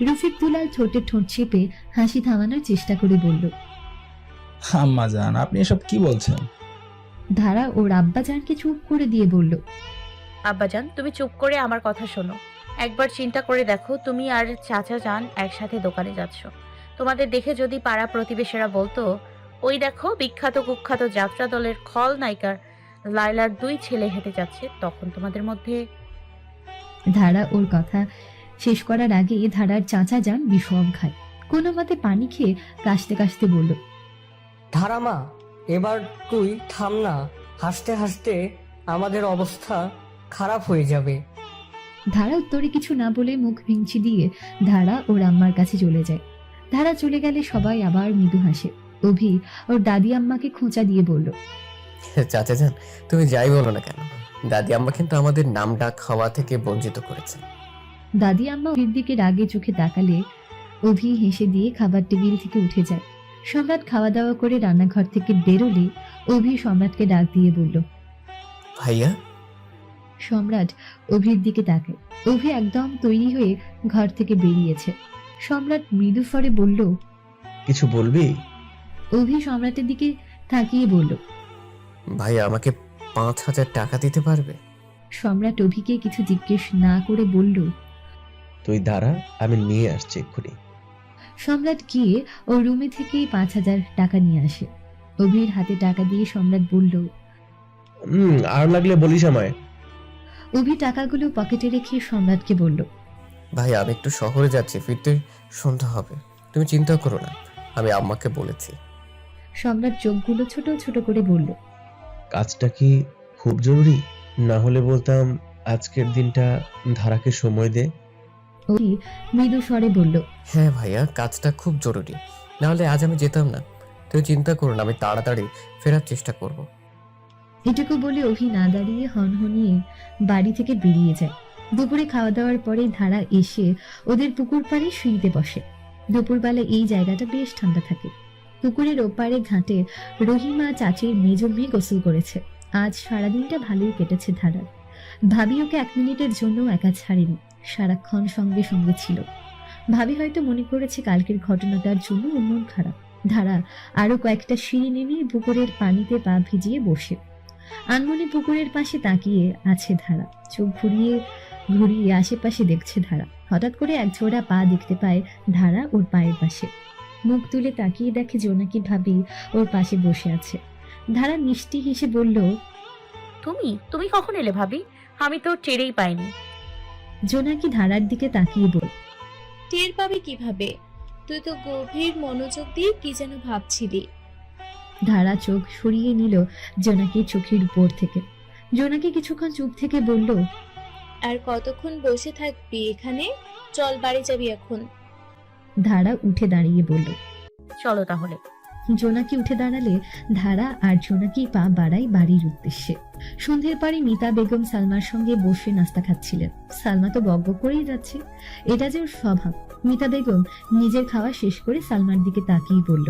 রফিক দুলাল ঠোঁটে ঠোঁট চেপে হাসি থামানোর চেষ্টা করে বলল। আম্মা জান, আপনি এসব কি বলছেন? ধারা ওর আব্বাজানকে চুপ করে দিয়ে বলল, আব্বাজান, তুমি চুপ করে আমার কথা শোনো। একবার চিন্তা করে দেখো, তুমি আর চাচা যান একসাথে দোকানে যাচ্ছ। তোমাদের দেখে যদি পাড়া প্রতিবেশীরা বলতো, ওই দেখো বিখ্যাত কুখ্যাত যাত্রা দলের খলনায়িকার লায়লার 2 ছেলে হেঁটে যাচ্ছে, তখন তোমাদের মধ্যে। ধারা ওর কথা শেষ করার আগে ধারার চাচা যান বিষম খায়। কোনো মতে পানি খেয়ে কাশতে কাশতে বলল, ধারামা, এবার তুই থাম না। হাসতে হাসতে আমাদের অবস্থা খারাপ হয়ে যাবে। ধারা উত্তরে কিছু না বলে মুখ ভিঞ্চি দিয়ে ধারা ওর আম্মার কাছে চলে যায়। ধারা চলে গেলে সবাই আবার মৃদু হাসে। অভি ওর দাদি আম্মাকে খোঁচা দিয়ে বলল, চাচা যান, তুমি যাই বলো না কেন, দাদি আম্মা কিন্তু আমাদের নাম ডাক হওয়া থেকে বঞ্চিত করেছে। দাদি আম্মা অভির দিকে রাগে চোখে তাকালে অভি হেসে দিয়ে খাবার টেবিল থেকে উঠে যায়। সম্রাট খাওয়া দাওয়া করে রান্নাঘর থেকে বেরোলে অভি সম্রাটকে ডাক দিয়ে বলল, ভাইয়া। সম্রাট অভির দিকে তাকায়। অভি একদম তৈরি হয়ে ঘর থেকে বেরিয়েছে। সম্রাট মৃদু স্বরে বলল, কিছু বলবি? অভি সম্রাটের দিকে তাকিয়ে বলল, ভাইয়া আমাকে 5,000 টাকা দিতে পারবে? সম্রাট অভিকে কিছু জিজ্ঞেস না করে বলল, তুই দাঁড়া, আমি নিয়ে আসছি এক্ষুনি। সম্রাট গিয়ে ওর রুমে থেকেই 5,000 টাকা নিয়ে আসে। অভির হাতে টাকা দিয়ে সম্রাট বলল, আর লাগলে বলিস আমায়। অভি টাকাগুলো পকেটে রেখে সম্রাটকে বলল, ভাই আমি একটু শহরে যাচ্ছি, ফিরতে সন্ধ্যা হবে, তুমি চিন্তা করো না, আমি আম্মাকে বলেছি। সম্রাট চোখগুলো ছোট ছোট করে বলল, কাজটা কি খুব জরুরি? না হলে বলতাম আজকের দিনটা ধারাকে সময় দে। অভি মৃদু স্বরে বলল, হ্যাঁ ভাইয়া, কাজটা খুব জরুরি, নাহলে আজ আমি যেতাম না। তুমি চিন্তা করো না, আমি তাড়াতাড়ি ফেরার চেষ্টা করব। এটুকু বলে অভি না দাঁড়িয়ে হনহনিয়ে বাড়ি থেকে বেরিয়ে যায়। দুপুরে খাওয়া দাওয়ার পরে ধারা এসে ওদের পুকুর পাড়ে শুইতে বসে। দুপুরবেলা এই জায়গাটা বেশ ঠান্ডা থাকে। পুকুরের ওপারে ঘাটে রহিমা চাচির মেজ মেয়ে গোসল করেছে। আজ সারাদিনটা ভালোই কেটেছে ধারার। ভাবি ওকে 1 মিনিটের জন্য একা ছাড়েনি, সারাক্ষণ সঙ্গে সঙ্গে ছিল। ভাবি হয়তো মনে করেছে কালকের ঘটনাটার জন্য ওর মন খারাপ। ধারা আরো কয়েকটা সিঁড়ি নেমে পুকুরের পানিতে পা ভিজিয়ে বসে। আনমনে পুকুরের পাশে তাকিয়ে আছে ধারা। চোখ ঘুরিয়ে ঘুরিয়ে আশেপাশে দেখছে ধারা। হঠাৎ করে এক জোড়া পা দেখতে পায় ধারা ওর পায়ের পাশে। মুখ তুলে তাকিয়ে দেখে জোনাকি ভাবি ওর পাশে বসে আছে। ধারা মিষ্টি হেসে বলল, তুমি কখন এলে ভাবি? আমি তো টেরেই পাইনি। জোনাকি ধারার দিকে তাকিয়ে বল, টের পাবে কিভাবে? তুই তো গভীর মনোযোগ দিয়ে কি যেন ভাবছিলি। ধারা চোখ সরিয়ে নিল জোনাকির চোখের উপর থেকে। জোনাকি কিছুক্ষণ চুপ থেকে বলল, আর কতক্ষণ বসে থাকবি এখানে? চল বাড়ি যাবি এখন। ধারা উঠে দাঁড়িয়ে বলল, চলো তাহলে। জোনাকি উঠে দাঁড়ালে ধারা আর জোনাকি পা বাড়ায় বাড়ির উদ্দেশ্যে। সন্ধ্যের পরে মিতা বেগম সালমার সঙ্গে বসে নাস্তা খাচ্ছিলেন। সালমা তো বকবক করেই যাচ্ছে, এটা যে ওর স্বভাব। মিতা বেগম নিজের খাওয়া শেষ করে সালমার দিকে তাকিয়ে বলল,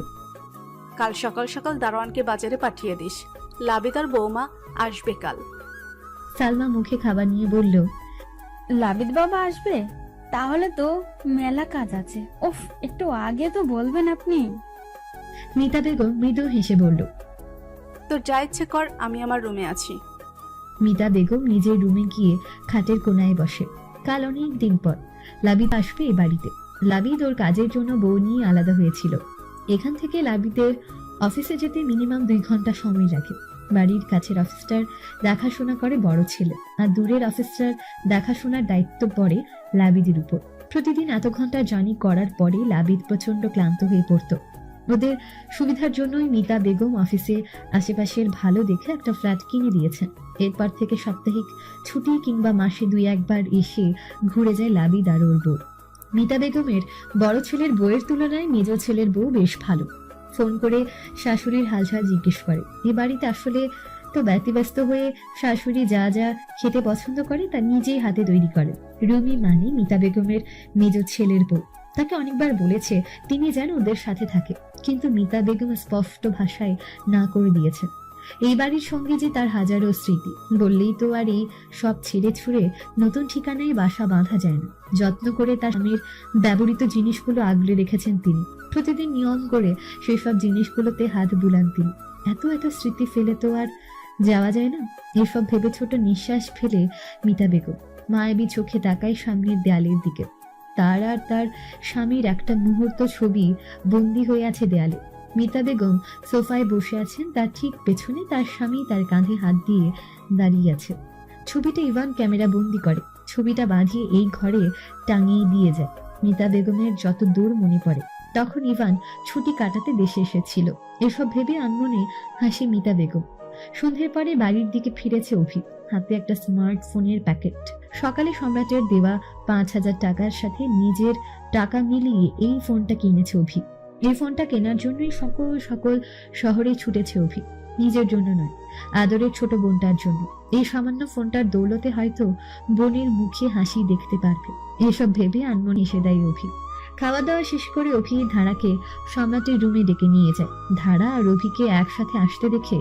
কাল সকাল সকাল দারোয়ানকে বাজারে পাঠিয়ে দিস, লাবিদার বৌমা আসবে কাল। সালমা মুখে খাবার নিয়ে বলল, লাবিদ বাবা আসবে? তাহলে তো মেলা কাজ আছে। উফ, একটু আগে তো বলবেন আপনি। মিতা বেগম মৃদু হেসে বলল। তোর যা ইচ্ছে কর, আমি আমার রুমে আছি। মিতা বেগম নিজের রুমে গিয়ে খাটের কোনায় বসে। কাল অনেক দিন পর লাবিদ আসবে এ বাড়িতে। লাবিদ ওর কাজের জন্য বউ নিয়ে আলাদা হয়েছিল। এখান থেকে লাবিদের অফিসে যেতে মিনিমাম 2 ঘন্টা সময় লাগে। বাড়ির কাছের অফিসটার দেখাশোনা করে বড় ছেলে, আর দূরের অফিসটার দেখাশোনার দায়িত্ব পড়ে লাবিদের উপর। প্রতিদিন এত ঘন্টা জার্নি করার পরে লাবিদ প্রচন্ড ক্লান্ত হয়ে পড়ত। ওদের সুবিধার জন্যই মিতা বেগম অফিসে আশেপাশের ভালো দেখে একটা ফ্ল্যাট কিনে দিয়েছেন। এরপর থেকে সাপ্তাহিক ছুটি কিংবা মাসে 2-1 বার এসে ঘুরে যায় লাবিদ আর ওর বউ। মিতা বেগমের বড় ছেলের বউয়ের তুলনায় মেজ ছেলের বউ বেশ ভালো। ফোন করে শাশুড়ির হালচাল জিজ্ঞেস করে। এ বাড়িতে আসলে তো ব্যতিব্যস্ত হয়ে শাশুড়ি যা যা খেতে পছন্দ করে তা নিজেই হাতে তৈরি করে। রুমি মানে মিতা বেগমের মেজ ছেলের বউ। তাকে অনেকবার বলেছে তিনি যেন ওদের সাথে থাকে, কিন্তু মিতা বেগম স্পষ্ট ভাষায় না করে দিয়েছেন। এই বাড়ির সঙ্গে যে তার হাজারো স্মৃতি, বললেই তো আর এই সব ছেড়ে ছুড়ে নতুন ঠিকানায় বাসা বাঁধা যায় না। যত্ন করে তার স্বামীর ব্যবহৃত জিনিসগুলো আগলে রেখেছেন তিনি। প্রতিদিন নিয়ম করে সেসব জিনিসগুলোতে হাত বুলান তিনি। এত এত স্মৃতি ফেলে তো আর যাওয়া যায় না। এসব ভেবে ছোট নিঃশ্বাস ফেলে মিতা বেগম মায়াবী চোখে তাকায় সামনের দেয়ালের দিকে। তার আর তার স্বামীর একটা মুহূর্ত ছবি বন্দী হয়ে আছে দেয়ালে। মিতা বেগম সোফায় বসে আছেন, তার ঠিক পেছনে তার স্বামী তার কাঁধে হাত দিয়ে দাঁড়িয়ে আছে। ছবিটা ইভান ক্যামেরা বন্দি করে। ছবিটা বাঁধিয়ে এই ঘরে টাঙিয়ে দিয়ে যায়। মিতা বেগমের যত দূর মনে পড়ে, তখন ইভান ছুটি কাটাতে দেশে এসেছিল। এসব ভেবে আনমনে হাসি মিতা বেগম। সন্ধ্যের পরে বাড়ির দিকে ফিরেছে অভি, হাতে একটা স্মার্টফোনের প্যাকেট। সকালে সম্রাটের দেওয়া 5,000 টাকার সাথে নিজের টাকা মিলিয়ে এই ফোনটা কিনেছে অভি। এই ফোনটা কেনার জন্যই সকল শহরে ছুটেছে অভি, নিজের জন্য নয়, আদরের ছোট বোনটার জন্য। এই সামান্য ফোনটার দৌলতে হয়তো বোনের মুখে হাসি দেখতে পারবে, এসব ভেবে আনমনে এসে দেয় অভি। খাওয়া দাওয়া শেষ করে অভি ধারাকে সম্রাটের রুমে ডেকে নিয়ে যায়। ধারা আর অভিকে একসাথে আসতে দেখে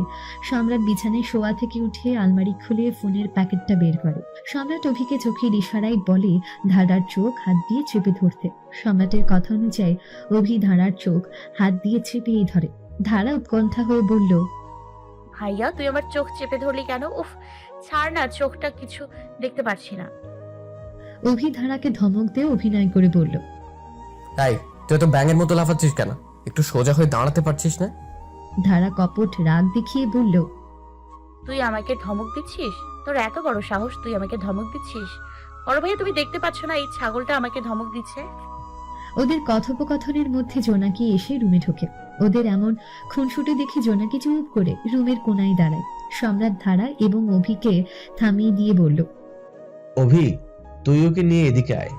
সম্রাট বিছানায় শোয়া থেকে উঠে আলমারি খুলে ফোনের প্যাকেটটা বের করে। সম্রাট অভিকে চোখের ইশারায় বলে ধারার চোখ হাত দিয়ে চেপে ধরতে। সম্রাটের কথা অনুযায়ী অভি ধারার চোখ হাত দিয়ে চেপেই ধরে। ধারা উৎকণ্ঠা হয়ে বলল, ভাইয়া তুই আমার চোখ চেপে ধরলি কেন? উফ, ছাড় না, চোখটা কিছু দেখতে পাচ্ছি না। অভি ধারাকে ধমক দিয়ে অভিনয় করে বলল, তাই তুই তো ব্যাঙের মতো লাফাচ্ছিস কেন? একটু সোজা হয়ে দাঁড়াতে পারছিস না? ধারা কপট রাগ দেখিয়ে বলল, তুই আমাকে ধমক দিচ্ছিস? তোর এত বড় সাহস, তুই আমাকে ধমক দিচ্ছিস? বড় ভাইয়া তুমি দেখতে পাচ্ছ না এই ছাগলটা আমাকে ধমক দিচ্ছে? ওদের কথোপকথনের মধ্যে জোনাকি এসে রুমে ঢোকে। ওদের এমন খুনসুটি দেখে জোনাকি চুপ করে রুমের কোনায় দাঁড়ায়। সম্রাট ধারা এবং অভিকে থামিয়ে দিয়ে বলল, অভি, তুই ওকে নিয়ে এদিকে আয়।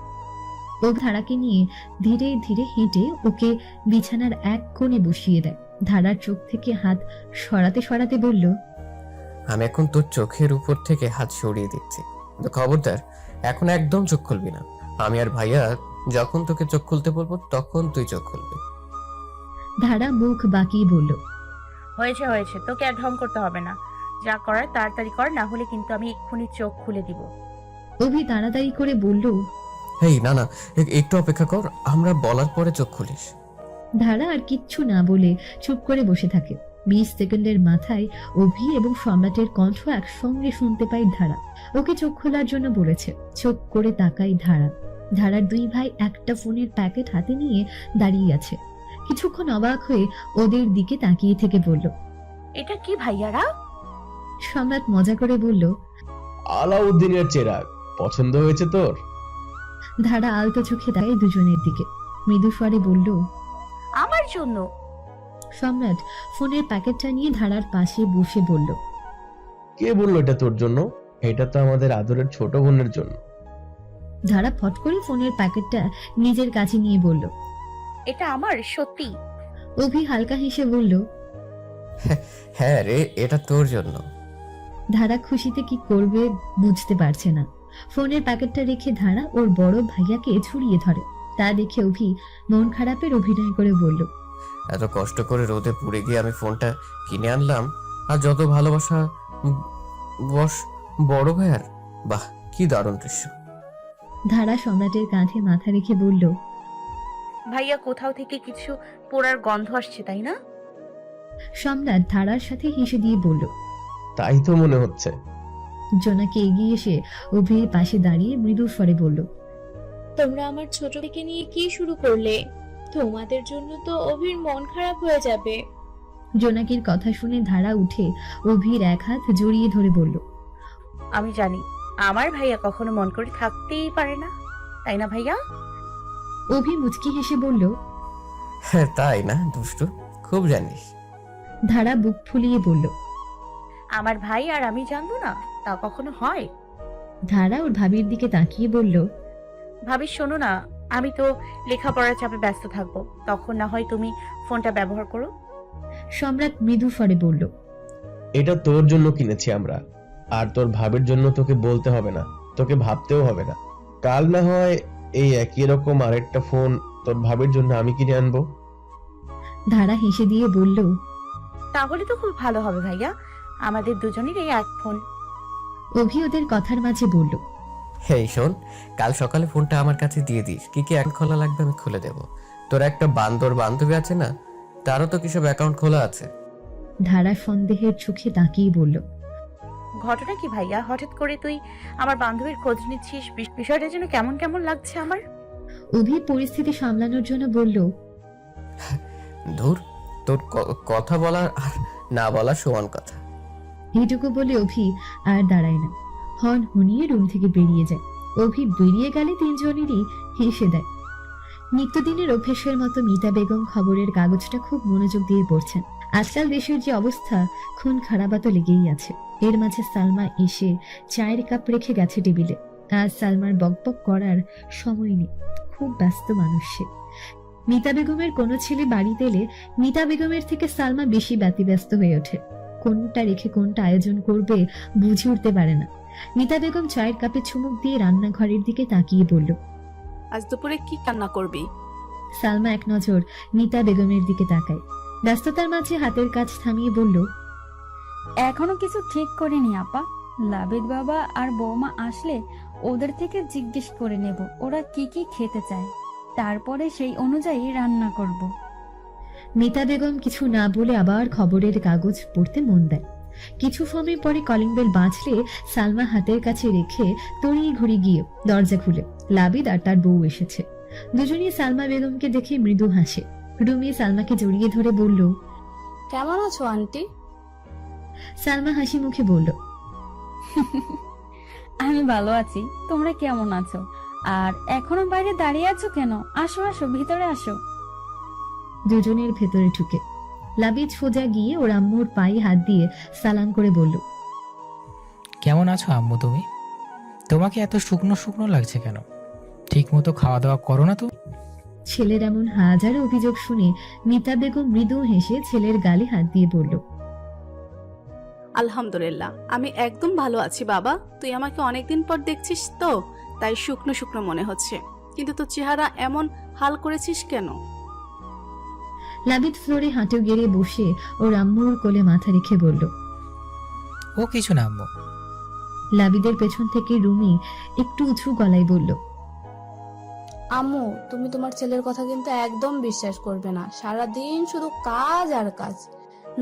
ও ধারাকে নিয়ে ধীরে ধীরে হেঁটে ওকে বিছানার এক কোণে বসিয়ে দেয়। ধারার চোখ থেকে হাত সরাতে সরাতে বলল, আমি এখন তোর চোখের উপর থেকে হাত সরিয়ে দিচ্ছি, তো খবরদার এখন একদম চোখ খুলবি না। আমি আর ভাইয়া যখন তোকে চোখ খুলতে বলবো তখন তুই চোখ খুলবি। ধারা মুখ বাঁকিয়ে বলল, হয়েছে হয়েছে, তোকে আর ঢং করতে হবে না। যা করার তাড়াতাড়ি কর, না হলে কিন্তু আমি এক্ষুনি চোখ খুলে দিব। অভি তাড়াতাড়ি করে বলল, হেই না না, একটু অপেক্ষা কর, আমরা বলার পরে চোখ খুলিস। ধারা আর কিচ্ছু না বলে চুপ করে বসে থাকে। 20 সেকেন্ডের মাথায় অভি এবং সম্রাটের কণ্ঠ একসঙ্গে শুনতে পাই ধারা। ওকে চোখ খোলার জন্য বলেছে। চোখ করে তাকাই ধারা। ধারার 2 ভাই একটা ফোনের প্যাকেট হাতে নিয়ে দাঁড়িয়ে আছে। কিছুক্ষণ অবাক হয়ে ওদের দিকে তাকিয়ে থেকে বলল, এটা কি ভাইয়ারা? সম্রাট মজা করে বলল, আলাউদ্দিনের চেরাগ পছন্দ হয়েছে তোর? ধারা আলতো চোখে তাকায় দুজনের দিকে, মৃদু স্বরে বলল, আমার জন্য। সম্রাট ফোনের প্যাকেটটা নিয়ে ধারার পাশে বসে বলল, কে বললো এটা তোর জন্য? এটা তো আমাদের আদরের ছোট বোনের জন্য। ধারা ফট করে ফোনের প্যাকেটটা নিজের কাছে নিয়ে বলল, এটা আমার সত্যি। অভি হালকা হেসে বলল, হ্যাঁ রে, এটা তোর জন্য। ধারা খুশিতে কি করবে বুঝতে পারছে না। ফোনের প্যাকেটটা রেখে ধারা ওর বড় ভাইয়াকে ছুরিয়ে ধরে। তা দেখে অভি মন খারাপের অভিনয় করে বলল, এত কষ্ট করে রোদে পুড়ে গিয়ে আমি ফোনটা কিনে আনলাম, আর যত ভালোবাসা বস বড় ভাইয়ার। বাহ, কি দারুণ দৃশ্য। ধারা সম্রাটের কাঁধে মাথা রেখে বলল, ভাইয়া কোথাও থেকে কিছু পোড়ার গন্ধ আসছে, তাই না? সম্রাট ধারার সাথে হেসে দিয়ে বলল। তাই তো মনে হচ্ছে। জোনাকি এগিয়ে এসে অভির পাশে দাঁড়িয়ে মৃদু স্বরে বলল, তোমরা আমার ছোট থেকে নিয়ে কি শুরু করলে? তোমাদের জন্য তো অভির মন খারাপ হয়ে যাবে। জোনাকির কথা শুনে ধারা উঠে অভির এক হাত জড়িয়ে ধরে বলল, আমি জানি আমার ভাইয়া কখনো মন করে থাকতেই পারে না, তাই না ভাইয়া? অভি মুচকি হেসে বলল। হ্যাঁ, তাই না দুষ্টু, খুব জানিস। ধারা বুক ফুলিয়ে বলল। আমার ভাই আর আমি জানবো না, তা কখনো হয়? ধারা ওর ভাবির দিকে তাকিয়ে বলল, ভাবি শোনো না, আমি তো লেখাপড়ার চাপে ব্যস্ত থাকবো, তখন না হয় তুমি ফোনটা ব্যবহার করো। সম্রাট মৃদু স্বরে বলল, এটা তোর জন্য কিনেছি আমরা, আর তোর ভাবের জন্য তোকে বলতে হবে না, তোকে ভাবতেও হবে না। কাল না হয় এই একই রকম আরেকটা ফোন তোর ভাবের জন্য আমি কিনে আনবো। ধারা হেসে দিয়ে বলল, তাহলে তো খুব ভালো হবে ভাইয়া, আমাদের দুজনের এই এক ফোন। অভি ওদের কথার মাঝে বলল, হেই শোন, কাল সকালে ফোনটা আমার কাছে দিয়ে দিস। কি কি অ্যাকাউন্ট খোলা লাগবে আমি খুলে দেবো। তোর একটা বান্ধবী আছে না, তারও তো কিসব অ্যাকাউন্ট খোলা আছে। ধারা সন্দেহের চোখে তাকিয়ে বলল, ঘটনা কি ভাইয়া, হঠাৎ করে তুই আমার বান্ধবীর খোঁজ নিচ্ছিস? বিষয়টা যেন কেমন কেমন লাগছে আমার। অভি পরিস্থিতি সামলানোর জন্য বলল, ধুর, তোর কথা বলার আর না বলা সমান কথা। এইটুকু বলে অভি আর দাঁড়ায় না, হর্ন হুনিয়ে রুম থেকে বেরিয়ে যায়। অভি বেরিয়ে গেলে তিনজনেরই হেসে দেয়। নিত্যদিনের অভ্যেসের মতো মিতা বেগম খবরের কাগজটা খুব মনোযোগ দিয়ে পড়ছেন। আজকাল দেশের যে অবস্থা, খুন খারাপা তো লেগেই আছে। এর মাঝে সালমা এসে চায়ের কাপ রেখে গেছে টেবিলে। আজ সালমার বকবক করার সময় নেই, খুব ব্যস্ত মানুষ সে। মিতা বেগমের কোনো ছেলে বাড়িতে এলে মিতা বেগমের থেকে সালমা বেশি ব্যতিব্যস্ত হয়ে ওঠে। কোনটা রেখে কোনটা আয়োজন করবে বুঝে উঠতে পারে না। মিতা বেগম চায়ের কাপে চুমুক দিয়ে রান্নাঘরের দিকে তাকিয়ে বলল, আজ দুপুরে কি রান্না করবি? সালমা এক নজর মিতা বেগমের দিকে তাকায়। ব্যস্ততার মাঝে হাতের কাজ থামিয়ে বলল, এখনো কিছু ঠিক করিনি আপা। লাবিদ বাবা আর বৌমা আসলে ওদের থেকে জিজ্ঞেস করে নেব ওরা কি কি খেতে চায়, তারপরে সেই অনুযায়ী রান্না করব। মিতা বেগম কিছু না বলে আবার খবরের কাগজ পড়তে মন দেয়। কিছু সময় পরে কলিং বেল বাজলে সালমা হাতের কাছে রেখে তড়িয়ে ঘুরে গিয়ে দরজা খুলে লাবিদ আর তার বউ এসেছে। দুজনেই সালমা বেগমকে দেখে মৃদু হাসে। রুমি সালমাকে জড়িয়ে ধরে বলল, কেমন আছো আন্টি? সালমা হাসি মুখে বলল, আমি ভালো আছি, তোমরা কেমন আছো? আর এখনো বাইরে দাঁড়িয়ে আছো কেন? আসো আসো, ভিতরে আসো। দুজনের ভেতরে ঢুকে লাবিদ সোজা গিয়ে ওর আম্মুর পায়ে হাত দিয়ে সালাম করে বলল, কেমন আছো আম্মু তুমি? তোমাকে এত শুকনো শুকনো লাগছে কেন? ঠিক মতো খাওয়া দাওয়া করো না তো? ছেলের এমন হাজারো অভিযোগ শুনে মিতা বেগম মৃদু হেসে ছেলের গালে হাত দিয়ে বলল, আলহামদুলিল্লাহ, আমি একদম ভালো আছি বাবা। তুই আমাকে অনেকদিন পর দেখছিস তো, তাই শুকনো শুকনো মনে হচ্ছে। কিন্তু তোর চেহারা এমন হাল করেছিস কেন? লাবিদ ফ্লোরে হাঁটু গেড়ে বসে ওর আম্মুর কোলে মাথা রেখে বলল। ও কিছু না আম্মু। লাবিদের পেছন থেকে রুমি একটু উঁচু গলায় বলল, আম্মু, তুমি তোমার ছেলের কথা কিন্তু একদম বিশ্বাস করবে না। সারাদিন শুধু কাজ আর কাজ,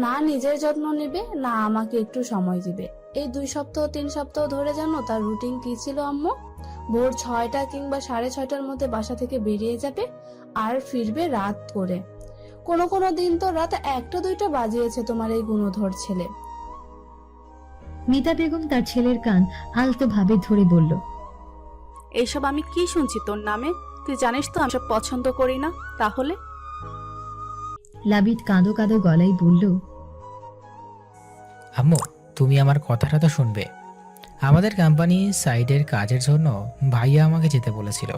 না নিজের যত্ন নেবে না আমাকে একটু সময় দিবে। এই 2 সপ্তাহ 3 সপ্তাহ ধরে জানো তার রুটিন কি ছিল আম্মু? ভোর 6টা কিংবা 6:30টার মধ্যে বাসা থেকে বেরিয়ে যাবে আর ফিরবে রাত করে। কোনো দিন তো রাত 1টা 2টা বাজিয়েছে তোমার এই গুণধর ছেলে। মিতা বেগম তার ছেলের কান আলতো ভাবে ধরে বলল, এইসব আমি কি শুনছি তোর নামে? তুই জানিস তো আমি সব পছন্দ করি না। তাহলে? লাবিদ কাঁদো কাঁদো গলায় বলল, আম্মু তুমি আমার কথাটা তো শুনবে। আমাদের কোম্পানি সাইডের কাজের জন্য ভাইয়া আমাকে যেতে বলেছিল,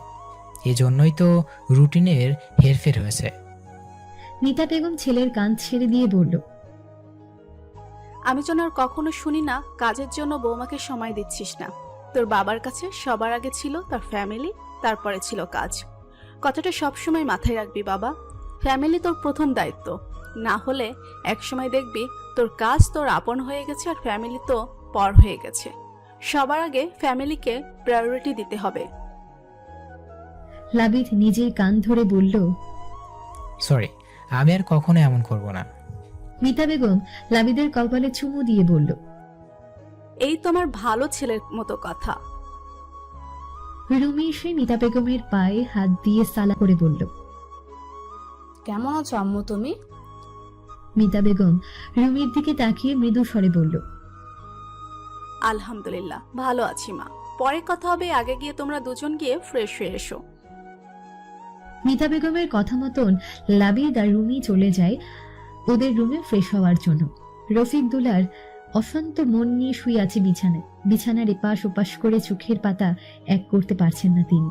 এজন্যই তো রুটিনের হেরফের হয়েছে। মিতা বেগম ছেলের কান ছেড়ে দিয়ে বলল, আমি যেন আর কখনো শুনি না কাজের জন্য বৌমাকে সময় দিচ্ছিস না। তোর বাবার কাছে সবার আগে ছিল তার ফ্যামিলি, তারপরে ছিল কাজ। কথাটা সবসময় মাথায় রাখবি বাবা। ফ্যামিলি তোর প্রথম দায়িত্ব, না হলে একসময় দেখবি তোর কাজ তোর আপন হয়ে গেছে আর ফ্যামিলি তো পর হয়ে গেছে। সবার আগে ফ্যামিলিকে প্রায়োরিটি দিতে হবে। লাবিদ নিজের কান ধরে বলল। সরি, আমি আর কখনো এমন করব না। মিতা বেগম লাবিদের কপালে চুমু দিয়ে বলল। এই তোমার ভালো ছেলের মতো কথা। রুমি এসে মিতা বেগমের পায়ে হাত দিয়ে সালাম করে বলল। কেমন আছো আম্মু তুমি? মিতা বেগম রুমির দিকে তাকিয়ে মৃদু স্বরে বলল। আলহামদুলিল্লাহ ভালো আছি মা, পরে কথা হবে, আগে গিয়ে তোমরা দুজন গিয়ে ফ্রেশ হয়ে এসো। মিতা বেগমের কথা মতন লাবিদ আর রুমি চলে যায় ওদের রুমে ফ্রেশ হওয়ার জন্য। রফিক দুলার অশান্ত মন নিয়ে শুয়ে আছে বিছানায়। বিছানার এপাশ ওপাশ করে চোখের পাতা এক করতে পারছেন না তিনি।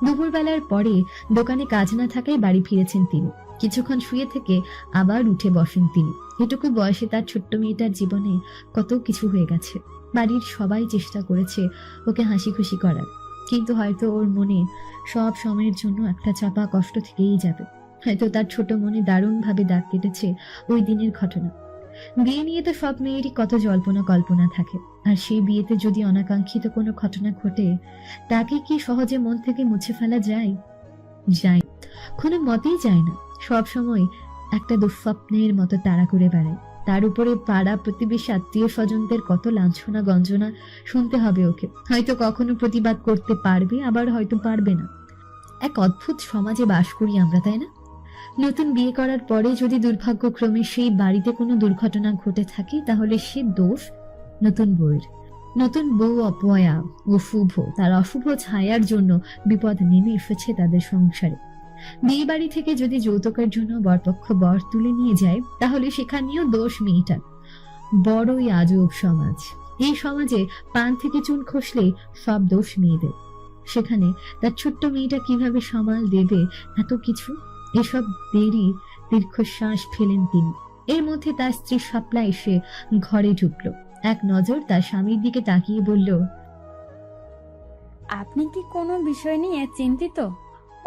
দুপুরবেলার পরে দোকানে কাজ না থাকায় বাড়ি ফিরেছেন তিনি। কিছুক্ষণ শুয়ে থেকে আবার উঠে বসেন তিনি। এটুকু বয়সে তার ছোট্ট মেয়েটার জীবনে কত কিছু হয়ে গেছে। বাড়ির সবাই চেষ্টা করেছে ওকে হাসি খুশি করার, কিন্তু হয়তো ওর মনে সব সময়ের জন্য একটা চাপা কষ্ট থেকেই যাবে। হয়তো তার ছোট মনে দারুণভাবে দাগ কেটেছে ওই দিনের ঘটনা। বিয়ে নিয়ে তো সব মেয়েরই কত জল্পনা কল্পনা থাকে, আর সেই বিয়েতে যদি অনাকাঙ্ক্ষিত কোনো ঘটনা ঘটে, তাকে কি সহজে মন থেকে মুছে ফেলা যায়? যায়, কোনো মতেই যায় না। সব সময় একটা দুঃস্বপ্নের মতো তাড়া করে বেড়ায়। তার উপরে পাড়া প্রতিবেশী আত্মীয় স্বজনদের কত লাঞ্ছনা গঞ্জনা শুনতে হবে ওকে। হয়তো কখনো প্রতিবাদ করতে পারবে, আবার হয়তো পারবে না। এক অদ্ভুত সমাজে বাস করি আমরা, তাই না? নতুন বিয়ে করার পরে যদি দুর্ভাগ্যক্রমে সেই বাড়িতে কোনো দুর্ঘটনা ঘটে থাকে, তাহলে সে দোষ নতুন বউয়ের। নতুন বউ অপয়া ও শুভ, তার অশুভ ছায়ার জন্য বিপদ নেমে এসেছে তাদের সংসারে। বিয়ে বাড়ি থেকে যদি যৌতুকের জন্য বরপক্ষ বর তুলে নিয়ে যায়, তাহলে সেখানেও দোষ মেয়েটার। বড়ই আজব সমাজ। এই সমাজে পান থেকে চুন খসলেই সব দোষ মেয়েদের। সেখানে তার ছোট্ট মেয়েটা কিভাবে সামাল দেবে এত কিছু, এসব দীর্ঘশ্বাস ফেলেন তিনি। এর মধ্যে তার স্ত্রী শাপলা এসে ঘরে ঢুকলো। এক নজর তার স্বামীর দিকে তাকিয়ে বলল, আপনি কি কোনো বিষয় নিয়ে চিন্তিত?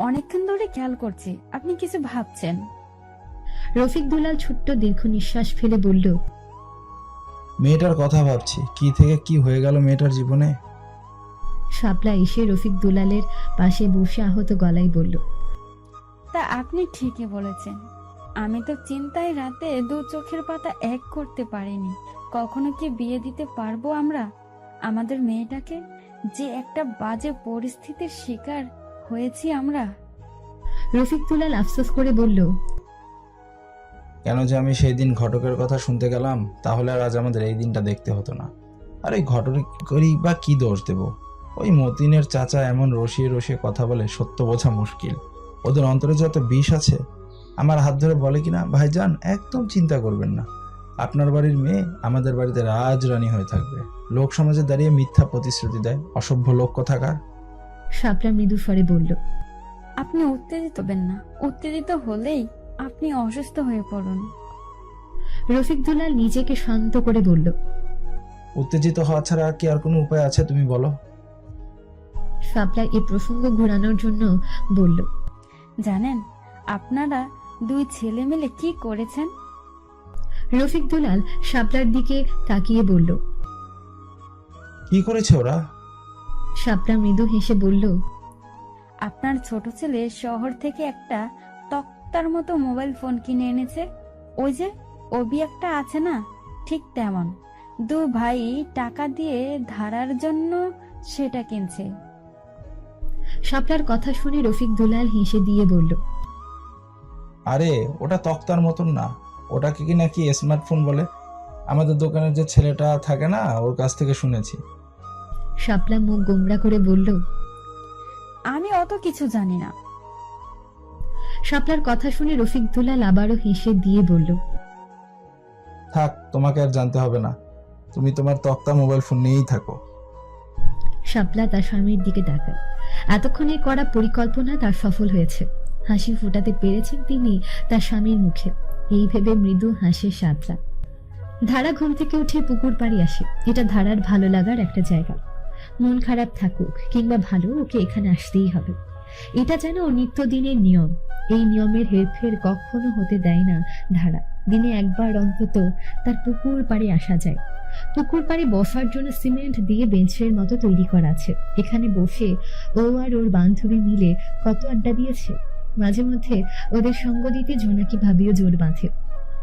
অনেকক্ষণ ধরে খেয়াল করছি আপনি কিছু ভাবছেন। রফিক দুলাল ছোট্ট দীর্ঘ নিঃশ্বাস ফেলে বলল, মেয়েটার কথা ভাবছি, কি থেকে কি হয়ে গেল মেয়েটার জীবনে। শাপলা এসে রফিক দুলালের পাশে বসে আহত গলায় বলল, তা আপনি ঠিকই বলেছেন। আমি তো চিন্তায় রাতে দু চোখের পাতা এক করতে পারিনি। কখনো কি বিয়ে দিতে পারবো আমরা আমাদের মেয়েটাকে, যে একটা বাজে পরিস্থিতির শিকার হয়েছি আমরা। রফিক দুলাল আফসোস করে বলল, কেন যে আমি সেই দিন ঘটকের কথা শুনতে গেলাম, তাহলে আর আজ আমাদের এই দিনটা দেখতে হতো না। আর এই ঘটক করি বা কি দোষ দেব? ওই মতিনের চাচা এমন রসিয়ে রসিয়ে কথা বলে, সত্য বোঝা মুশকিল। ওদের অন্তরে যত বিষ আছে, আমার হাত ধরে বলে কিনা, ভাইজান একদম চিন্তা করবেন না, আপনার বাড়ির মেয়ে আমাদের বাড়িতে রাজরানী হয়ে থাকবে। লোক সমাজে দাঁড়িয়ে মিথ্যা প্রতিশ্রুতি দেয়, অসভ্য লোক কোথাকার। শাপলা মৃদু স্বরে বলল, আপনি উত্তেজিত হবেন না, উত্তেজিত হলেই আপনি অসুস্থ হয়ে পড়ুন। রফিক দুলাল নিজেকে শান্ত করে বলল, উত্তেজিত হওয়া ছাড়া কি আর কোনো উপায় আছে তুমি বলো? শাপলা এই প্রসঙ্গ ঘোরানোর জন্য বলল, জানেন আপনারা দুই ছেলে মিলে কি করেছেন? রফিক দুলাল শাপলার দিকে তাকিয়ে বলল, কি করেছে ওরা? শাপলা মৃদু হেসে বলল, আপনার ছোট ছেলে শহর থেকে একটা তক্তার মতো মোবাইল ফোন কিনে এনেছে। ওই যে অবি একটা আছে না, ঠিক তেমন। দু ভাই টাকা দিয়ে ধারার জন্য সেটা কিনছে। শাপলার কথা শুনে রফিক দুলাল হেসে দিয়ে বলল, আরে ওটা তক্তার মতন না, ওটাকে কি নাকি স্মার্টফোন বলে। আমাদের দোকানের যে ছেলেটা থাকে না, ওর কাছ থেকে শুনেছি। শাপলা মুখ গোমড়া করে বলল, আমি অত কিছু জানি না। শাপলার কথা শুনে রফিক দুলাল আবারও হেসে দিয়ে বলল, থাক, তোমাকে আর জানতে হবে না, তুমি তোমার তক্তা মোবাইল ফোন নিয়েই থাকো। শাপলা তার স্বামীর দিকে তাকায়। এতক্ষণে করা পরিকল্পনা তার সফল হয়েছে। হাসি ফোটাতে পেরেছেন তিনি তার স্বামীর মুখে। এই ভেবে মৃদু হাসে শাপলা। ধারা ঘুম থেকে উঠে পুকুর পাড়ে আসে। এটা ধারার ভালো লাগার একটা জায়গা। মন খারাপ থাকুক কিংবা ভালো, ওকে এখানে আসতেই হবে। এটা যেন ওর নিত্যদিনের নিয়ম। এই নিয়মের হেরফের কখনো হতে দেয় না ধারা। দিনে একবার অন্তত তার পুকুর পাড়ে আসা যায়। পুকুর পাড়ে বসার জন্য সিমেন্ট দিয়ে বেঞ্চের মতো তৈরি করা আছে। এখানে বসে ও আর ওর বান্ধবী মিলে কত আড্ডা দিয়েছে। মাঝে মধ্যে ওদের সঙ্গ দিতে জোনাকি ভাবিও জোর বাঁধে।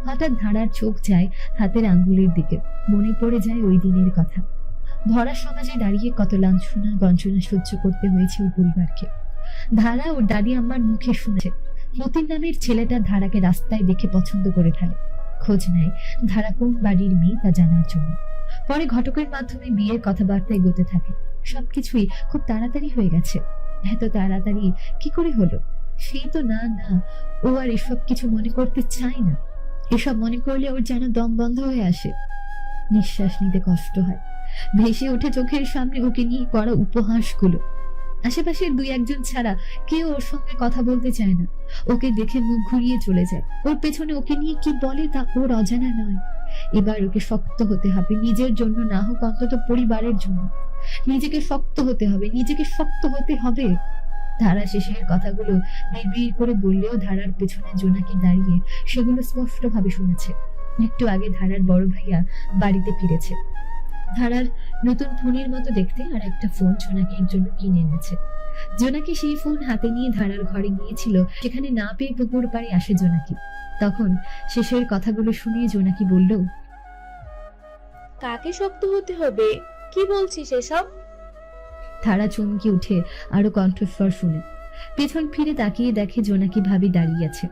হঠাৎ ধারার চোখ যায় হাতের আঙ্গুলের দিকে। মনে পড়ে যায় ওই দিনের কথা। ধরা সমাজে দাঁড়িয়ে কত লাঞ্ছনা গঞ্জনা সহ্য করতে হয়েছে ওর পরিবারকে। ধারা ওর দাদি আম্মার মুখে শুনেছে মতিন নামের ছেলেটা ধারাকে রাস্তায় দেখে পছন্দ করে ফেলে। খোঁজ নেয় ধারা কোন বাড়ির মেয়ে তা জানার জন্য। পরে ঘটকের মাধ্যমে বিয়ের কথাবার্তা এগোতে থাকে। সবকিছুই খুব তাড়াতাড়ি হয়ে গেছে। এত তাড়াতাড়ি কি করে হলো? সেই তো না, ও আর এসব কিছু মনে করতে চায় না। এসব মনে করলে ওর যেন দম বন্ধ হয়ে আসে। নিঃশ্বাস নিতে কষ্ট হয়। ভেসে ওঠে চোখের সামনে ওকে নিয়ে করা উপহাসগুলো। আশেপাশের 2-1 ছাড়া কেউ ওর সঙ্গে কথা বলতে চায় না। ওকে দেখে মুখ ঘুরিয়ে চলে যায়। ওর পেছনে ওকে নিয়ে কি বলে তা ওর অজানা নয়। এবার ওকে শক্ত হতে হবে, নিজের জন্য না হোক অন্তত পরিবারের জন্য। নিজেকে শক্ত হতে হবে, নিজেকে শক্ত হতে হবে। ধারা শেষের কথাগুলো বিড়বিড় করে বললেও ধারার পেছনে জোনাকি দাঁড়িয়ে সেগুলো স্পষ্ট ভাবে শুনেছে। একটু আগে ধারার বড় ভাইয়া বাড়িতে ফিরেছে। ধারার নতুন ফোনের মতো দেখতে আর একটা ফোন জোনাকির জন্য কিনে এনেছে। জোনাকি সেই ফোন হাতে নিয়ে ধারার ঘরে গিয়েছিল। সেখানে না পেয়ে পুকুর পাড়ে আসে জোনাকি। তখন শেষের কথাগুলো শুনিয়ে জোনাকি বলল, কাকে শক্ত হতে হবে? কি বলছিস এসব? ধারা চমকে উঠে আরো কণ্ঠস্বর শুনে পেছন ফিরে তাকিয়ে দেখে জোনাকি ভাবি দাঁড়িয়ে আছে।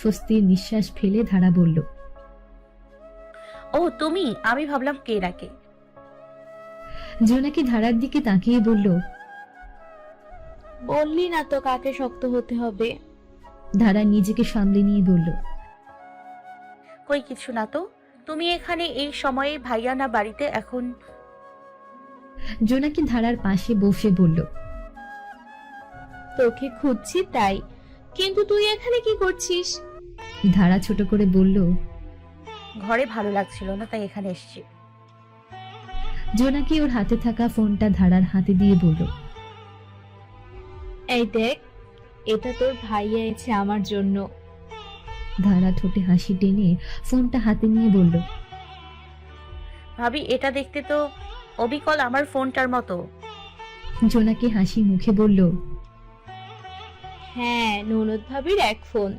স্বস্তির নিঃশ্বাস ফেলে ধারা বলল, ও তুমি? আমি ভাবলাম কে ডাকে। জোনাকি ধারার দিকে তাকিয়ে বলল, বললি না তো কাকে শক্ত হতে হবে? ধারা নিজেকে সামলে নিয়ে বলল, কই কিছু না তো। তুমি এখানে এই সময়ে? ভাইয়া না বাড়িতে এখন? জোনাকি ধারার পাশে বসে বলল, তোকে খুঁজছি তাই। কিন্তু তুই এখানে কি করছিস? ধারা ছোট করে বলল, ঘরে ভালো লাগছিল না তাই এখানে এসেছি। জোনাকি ওর হাতে থাকা ফোনটা ধারার হাতে দিয়ে বলল, এই দেখ, এটা তোর ভাইয়া এনেছে আমার জন্য। ধারা ঠোঁটে হাসি টেনে ফোনটা হাতে নিয়ে বলল, ভাবি এটা দেখতে তো অবিকল আমার ফোনটার মতো। জোনাকি হাসি মুখে বলল, হ্যাঁ, ননদ ভাবির এক ফোন।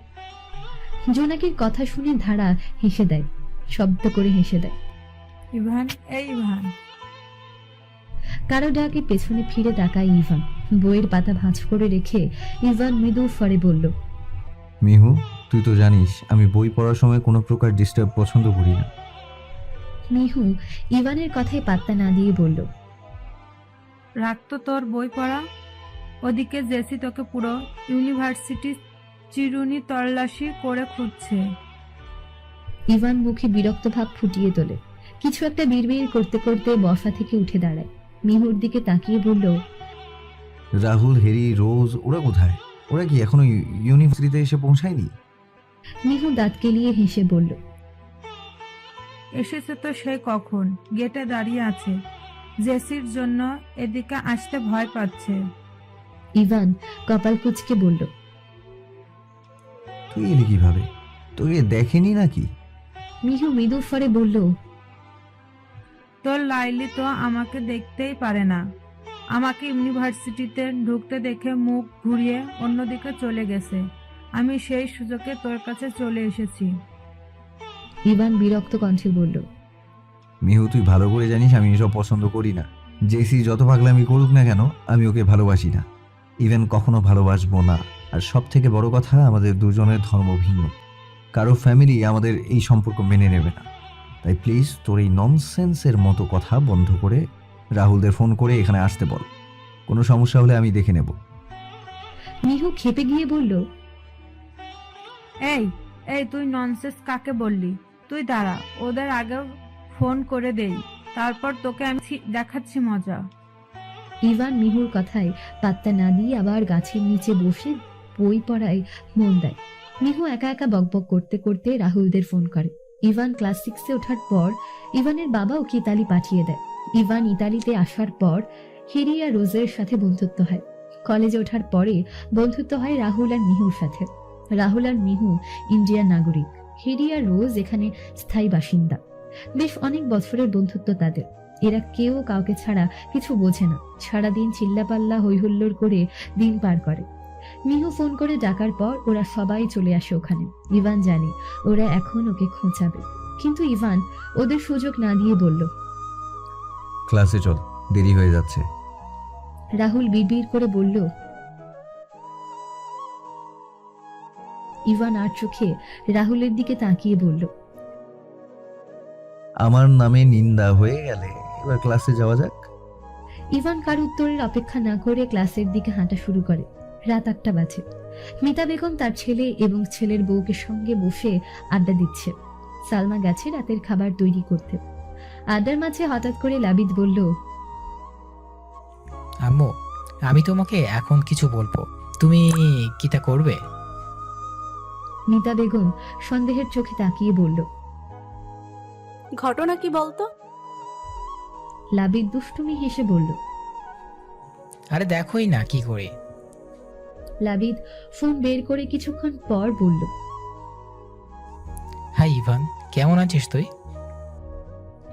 জোনাকির কথা শুনে ধারা হেসে দেয়, শব্দ করে হেসে দেয়। ইভান, এই ইভান। কারো ডাকে পেছনে ফিরে তাকায় ইভান। বইয়ের পাতা ভাঁজ করে রেখে ইভান মৃদু স্বরে বলল, মিহু, তুই তো জানিস আমি বই পড়ার সময় কোনো প্রকার ডিস্টার্ব পছন্দ করি না। মিহু ইভানের কথায় পাত্তা না দিয়ে বলল, রাখতো তোর বই পড়া। ওদিকে জেসি তোকে পুরো ইউনিভার্সিটি চিরুনি তল্লাশি করে খুঁজছে। ইভান মুখে বিরক্ত ভাব ফুটিয়ে তোলে। কিছু একটা বিড়বিড় করতে করতে বসা থেকে উঠে দাঁড়ায়। মিহুর দিকে তাকিয়ে বলল, রাহুল, হেরি, রোজ ওরা কোথায়? ওরা কি এখনো ইউনিভার্সিটিতে এসে পৌঁছায়নি? মিহু দাঁত কেলিয়ে হেসে বলল, এসেছে তো সে কখন, গেটে দাঁড়িয়ে আছে। জেসির জন্য এদিকে আসতে ভয় পাচ্ছে। ইভান কপাল কুঁচকে বলল, তুই এলি কিভাবে? তোকে দেখেনি নাকি? মিহু মৃদু স্বরে বলল, তোর লাইলি তো আমাকে দেখতেই পারে না। আমাকে ইউনিভার্সিটিতে ঢুকতে দেখে মুখ ঘুরিয়ে অন্যদিকে চলে গেছে। আমি সেই সুযোগে তোর কাছে চলে এসেছি। ইভান বিরক্ত কণ্ঠে বলল, মিহু, তুই ভালো করে জানিস আমি এসব পছন্দ করি না। জেসি যত পাগলামি করুক না কেন, আমি ওকে ভালোবাসি না। ইভেন কখনো ভালোবাসবো না। আর সব থেকে বড় কথা, আমাদের দুজনের ধর্ম ভিন্ন। কারো ফ্যামিলি আমাদের এই সম্পর্ক মেনে নেবে না। তাই প্লিজ তোর এই ননসেন্সের মতো কথা বন্ধ করে রাহুলদের ফোন করে এখানে আসতে বল। কোনো সমস্যা হলে আমি দেখে নেব। মিহু খেপে গিয়ে বলল, এই এই তুই ননসেন্স কাকে বললি? তুই দাঁড়া, ওদের আগেও ফোন করে দেই, তারপর তোকে আমি দেখাচ্ছি মজা। ইভান মিহুর কথায় পাত্তা না দিয়ে আবার গাছের নিচে বসে বই পড়ায় মন দেয়। মিহু একা একা বকবক করতে করতে রাহুলদের ফোন করে। ইভান ক্লাস 6-এ ওঠার পর ইভানের বাবা ওকে ইতালি পাঠিয়ে দেয়। ইভান ইতালিতে আসার পর হেরি আর রোজের সাথে বন্ধুত্ব হয়। কলেজে ওঠার পরে বন্ধুত্ব হয় রাহুল আর মিহুর সাথে। রাহুল আর মিহু ইন্ডিয়ার নাগরিক। হেরি আর রোজ এখানে স্থায়ী বাসিন্দা। বেশ অনেক বছরের বন্ধুত্ব তাদের। এরা কেউ কাউকে ছাড়া কিছু বোঝে না, সারাদিন চিল্লাপাল্লা হৈহুল্লোড় করে দিন পার করে। মিহু ফোন করে ডাকার পর ওরা সবাই চলে আসে ওখানে। ইভান জানে ওরা এখন ওকে খোঁচাবে, কিন্তু ইভান ওদের সুযোগ না দিয়ে বলল, ক্লাসে চল, দেরি হয়ে যাচ্ছে। রাহুল বিড়বিড় করে বলল। ইভান আর চোখে রাহুলের দিকে তাকিয়ে বলল, আমার নামে নিন্দা হয়ে গেলে এবার ক্লাসে যাওয়া যাক। ইভান কার উত্তরের অপেক্ষা না করে ক্লাসের দিকে হাঁটা শুরু করে। রাত 8টা বাজে। মিতা বেগম তার ছেলে এবং ছেলের বউকে সঙ্গে বসে আড্ডা দিচ্ছে। সালমা গেছে রাতের খাবার তৈরি করতে। আড্ডার মাঝে হঠাৎ করে লাবিদ বলল, আম্মু, আমি তোমাকে এখন কিছু বলবো, তুমি কি তা করবে? মিতা বেগম সন্দেহের চোখে তাকিয়ে বলল। ঘটনা কি বলতো? লাবিদ দুষ্টুমি হেসে বলল। আরে দেখোই না কি করে। লাবিদ ফোন বের করে কিছুক্ষণ পর বলল, হাই ইভান, কেমন আছিস তুই?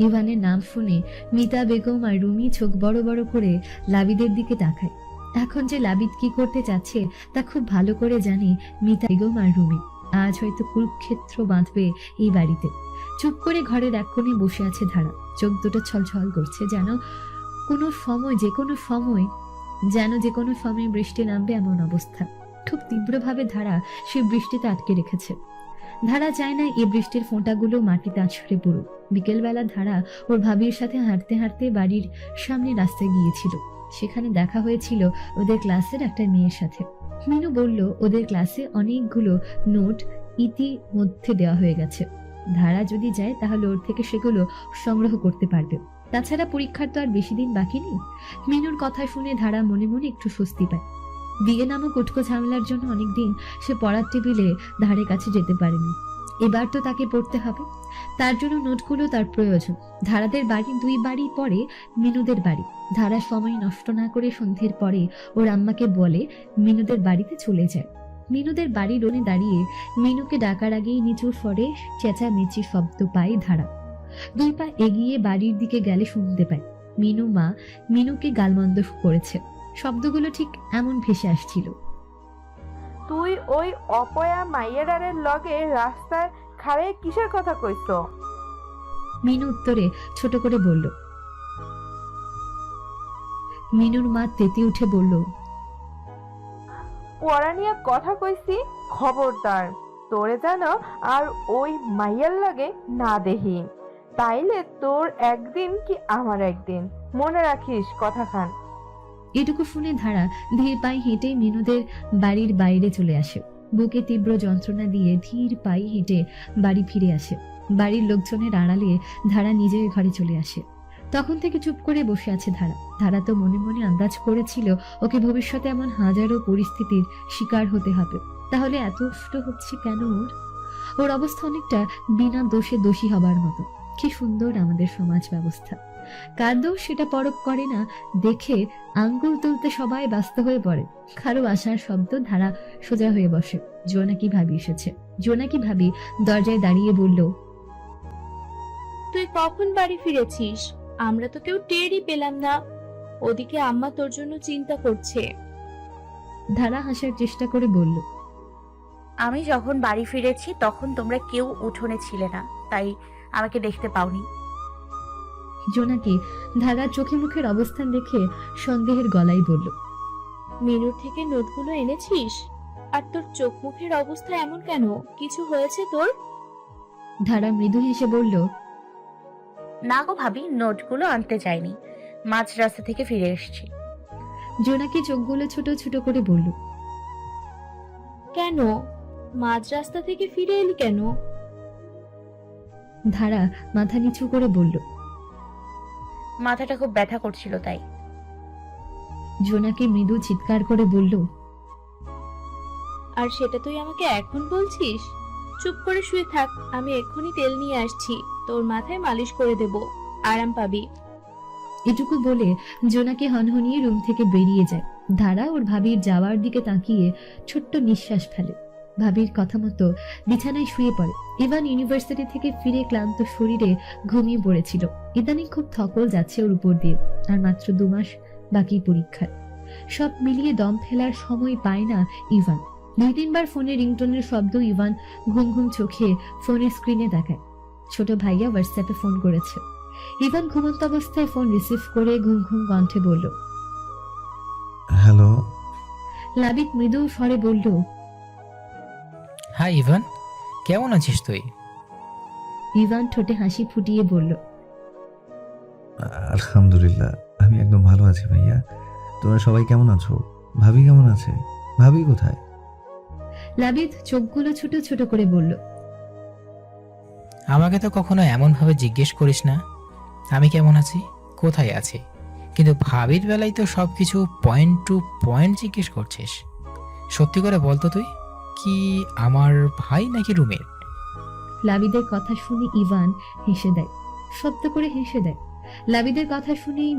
ইভানের নাম শুনে মিতা বেগম আর রুমি চোখ বড় বড় করে লাবিদের দিকে তাকায়। এখন যে লাবিদ কি করতে চাচ্ছে তা খুব ভালো করে জানে মিতা বেগম আর রুমি। আজ হয়তো কুরুক্ষেত্র বাঁধবে এই বাড়িতে। চুপ করে ঘরের এক কোণে বসে আছে ধারা। চোখ দুটো ছলছল করছে, যেন যে কোনো সময় বৃষ্টি নামবে এমন অবস্থা। খুব তীব্রভাবে ধারা সে বৃষ্টিতে আটকে রেখেছে। ধারা চায় না এই বৃষ্টির ফোঁটাগুলো মাটিতে আছড়ে পড়ুক। বিকেলবেলা ধারা ওর ভাবির সাথে হাঁটতে হাঁটতে বাড়ির সামনে রাস্তায় গিয়েছিল। সেখানে দেখা হয়েছিল ওদের ক্লাসের একটা মেয়ের সাথে। মিনু বলল ওদের ক্লাসে অনেকগুলো নোট ইতিমধ্যে দেওয়া হয়ে গেছে। ধারা যদি যায় তাহলে ওর থেকে সেগুলো সংগ্রহ করতে পারবে। তাছাড়া পরীক্ষার তো আর বেশি দিন বাকি নেই। মিনুর কথা শুনে ধারা মনে মনে একটু স্বস্তি পায়। বিয়ে নামক উটকো ঝামেলার জন্য অনেকদিন সে পড়ার টেবিলে ধারে কাছে যেতে পারেনি। এবার তো তাকে পড়তে হবে। তার জন্য নোটগুলো তার প্রয়োজন। ধারাদের বাড়ি 2 বাড়ি পরে মিনুদের বাড়ি। ধারা সময় নষ্ট না করে সন্ধ্যের পরে ওর আম্মাকে বলে মিনুদের বাড়িতে চলে যায়। মিনুদের বাড়ির রোনে দাঁড়িয়ে মিনুকে ডাকার আগেই নিচু স্বরে চেঁচামেচি শব্দ পায় ধারা। 2 পা এগিয়ে বাড়ির দিকে গেলে শুনতে পায় মিনু মা মিনুকে গালমন্দ করেছে। শব্দগুলো ঠিক এমন ভেসে আসছিল, তুই ওই অপয়া মাইয়াডারের লগে রাস্তার খাড়ে কিসের কথা কইছ? মিনু উত্তরে ছোট করে বলল। মিনুর মা তেতে উঠে বলল, পড়া নিয়ে কথা কইছি, খবরদার তোরে যেন আর ওই মাইয়ার লাগে না দেহি, তাইলে তোর একদিন কি আমার একদিন, মনে রাখিস কথা খান। এটুকু শুনে ধারা ধীর পায়ে হেঁটে মিনুদের বাড়ির বাইরে চলে আসে। বুকে তীব্র যন্ত্রণা দিয়ে ধীর পায়ে হেঁটে বাড়ি ফিরে আসে। বাড়ির লোকজনের আড়ালে ধারা নিজের ঘরে চলে আসে। তখন থেকে চুপ করে বসে আছে ধারা। ধারা তো মনে মনে আন্দাজ করেছিল ওকে ভবিষ্যতে এমন হাজারো পরিস্থিতির শিকার হতে হবে। তাহলে এত কষ্ট হচ্ছে কেন ওর অবস্থা অনেকটা বিনা দোষে দোষী হবার মতো। কি সুন্দর আমাদের সমাজ ব্যবস্থা। কার দোষ সেটা পরখ করে না দেখে আঙ্গুল তুলতে সবাই ব্যস্ত হয়ে পড়ে। কারো আসার শব্দ ধারা সোজা হয়ে বসে। জোনাকি ভাবি এসেছে। জোনাকি ভাবি দরজায় দাঁড়িয়ে বলল, তুই কখন বাড়ি ফিরেছিস? আমরা তো কেউ টেরই পেলাম না। ওদিকে আম্মা তোর জন্য চিন্তা করছে। ধারা হাসার চেষ্টা করে বলল, আমি যখন বাড়ি ফিরেছি তখন তোমরা কেউ উঠোনে ছিলে না, তাই আমাকে দেখতে পাওনি। জোনাকি ধারার চোখে মুখের অবস্থান দেখে সন্দেহের গলায় বলল, মেনুর থেকে নোটগুলো এনেছিস? আর তোর চোখ মুখের অবস্থা এমন কেন? কিছু হয়েছে তোর? ধারা মৃদু হেসে বলল, না গো ভাবি, নোটগুলো আনতে চাইনি, মাঝ রাস্তা থেকে ফিরে এসেছি। জোনাকি চোখগুলো ছোট ছোট করে বলল, কেন? মাঝ রাস্তা থেকে ফিরে এলি কেন? ধারা মাথা নিচু করে বলল, মাথাটা খুব ব্যথা করছিল তাই। জোনাকি মৃদু চিৎকার করে বলল, আর সেটা তুই আমাকে এখন বলছিস? চুপ করে শুয়ে থাক, আমি এক্ষুনি তেল নিয়ে আসছি, তোর মাথায় মালিশ করে দেব, আরাম পাবি। এটুকু বলে জোনাকি হনহনিয়ে রুম থেকে বেরিয়ে যায়। ধারা ওর ভাবির যাওয়ার দিকে তাকিয়ে ছোট্ট নিঃশ্বাস ফেলে। ভাবির কথা মতো বিছানায় শুয়ে পড়ে। ইভান ইউনিভার্সিটি থেকে ফিরে ক্লান্ত শরীরে ঘুমিয়ে পড়েছিল। ইদানিং খুব ধকল যাচ্ছে ওর উপর দিয়ে, আর মাত্র 2 মাস বাকি পরীক্ষার। সব মিলিয়ে দম ফেলার সময় পায় না ইভান। 2-3 বার ফোনে রিংটোনের শব্দ ইভান ঘুম ঘুম চোখে ফোনের স্ক্রিনে দেখায়। ছোট ভাইয়া হোয়াটসঅ্যাপে ফোন করেছে। ইভান ঘুমন্ত অবস্থায় ফোন রিসিভ করে ঘুম ঘুম কণ্ঠে বলল। হ্যালো। লাবিদ মৃদু স্বরে বলল, হাই ইভান, কেমন আছিস তুই? ইভান ঠোঁটে হাসি ফুটিয়ে বলল, আলহামদুলিল্লাহ, আমি একদম ভালো আছি ভাইয়া। তোমরা সবাই কেমন আছো? ভাবি কেমন আছে? ভাবি কোথায়? লাবিদ চোখগুলো ছোট ছোট করে বলল, আমাকে তো কখনো এমনভাবে জিজ্ঞেস করিস না আমি কেমন আছি, কোথায় আছি, কিন্তু ভাবির বেলায় তো সব কিছু পয়েন্ট টু পয়েন্ট জিজ্ঞেস করছিস। সত্যি করে বলতো তুই কি আমার ভাই নাকি রুমের? লাবিদের কথা শুনে ইভান হেসে দেয়, শব্দ করে হেসে দেয়। লাবিদের কথা শুনেই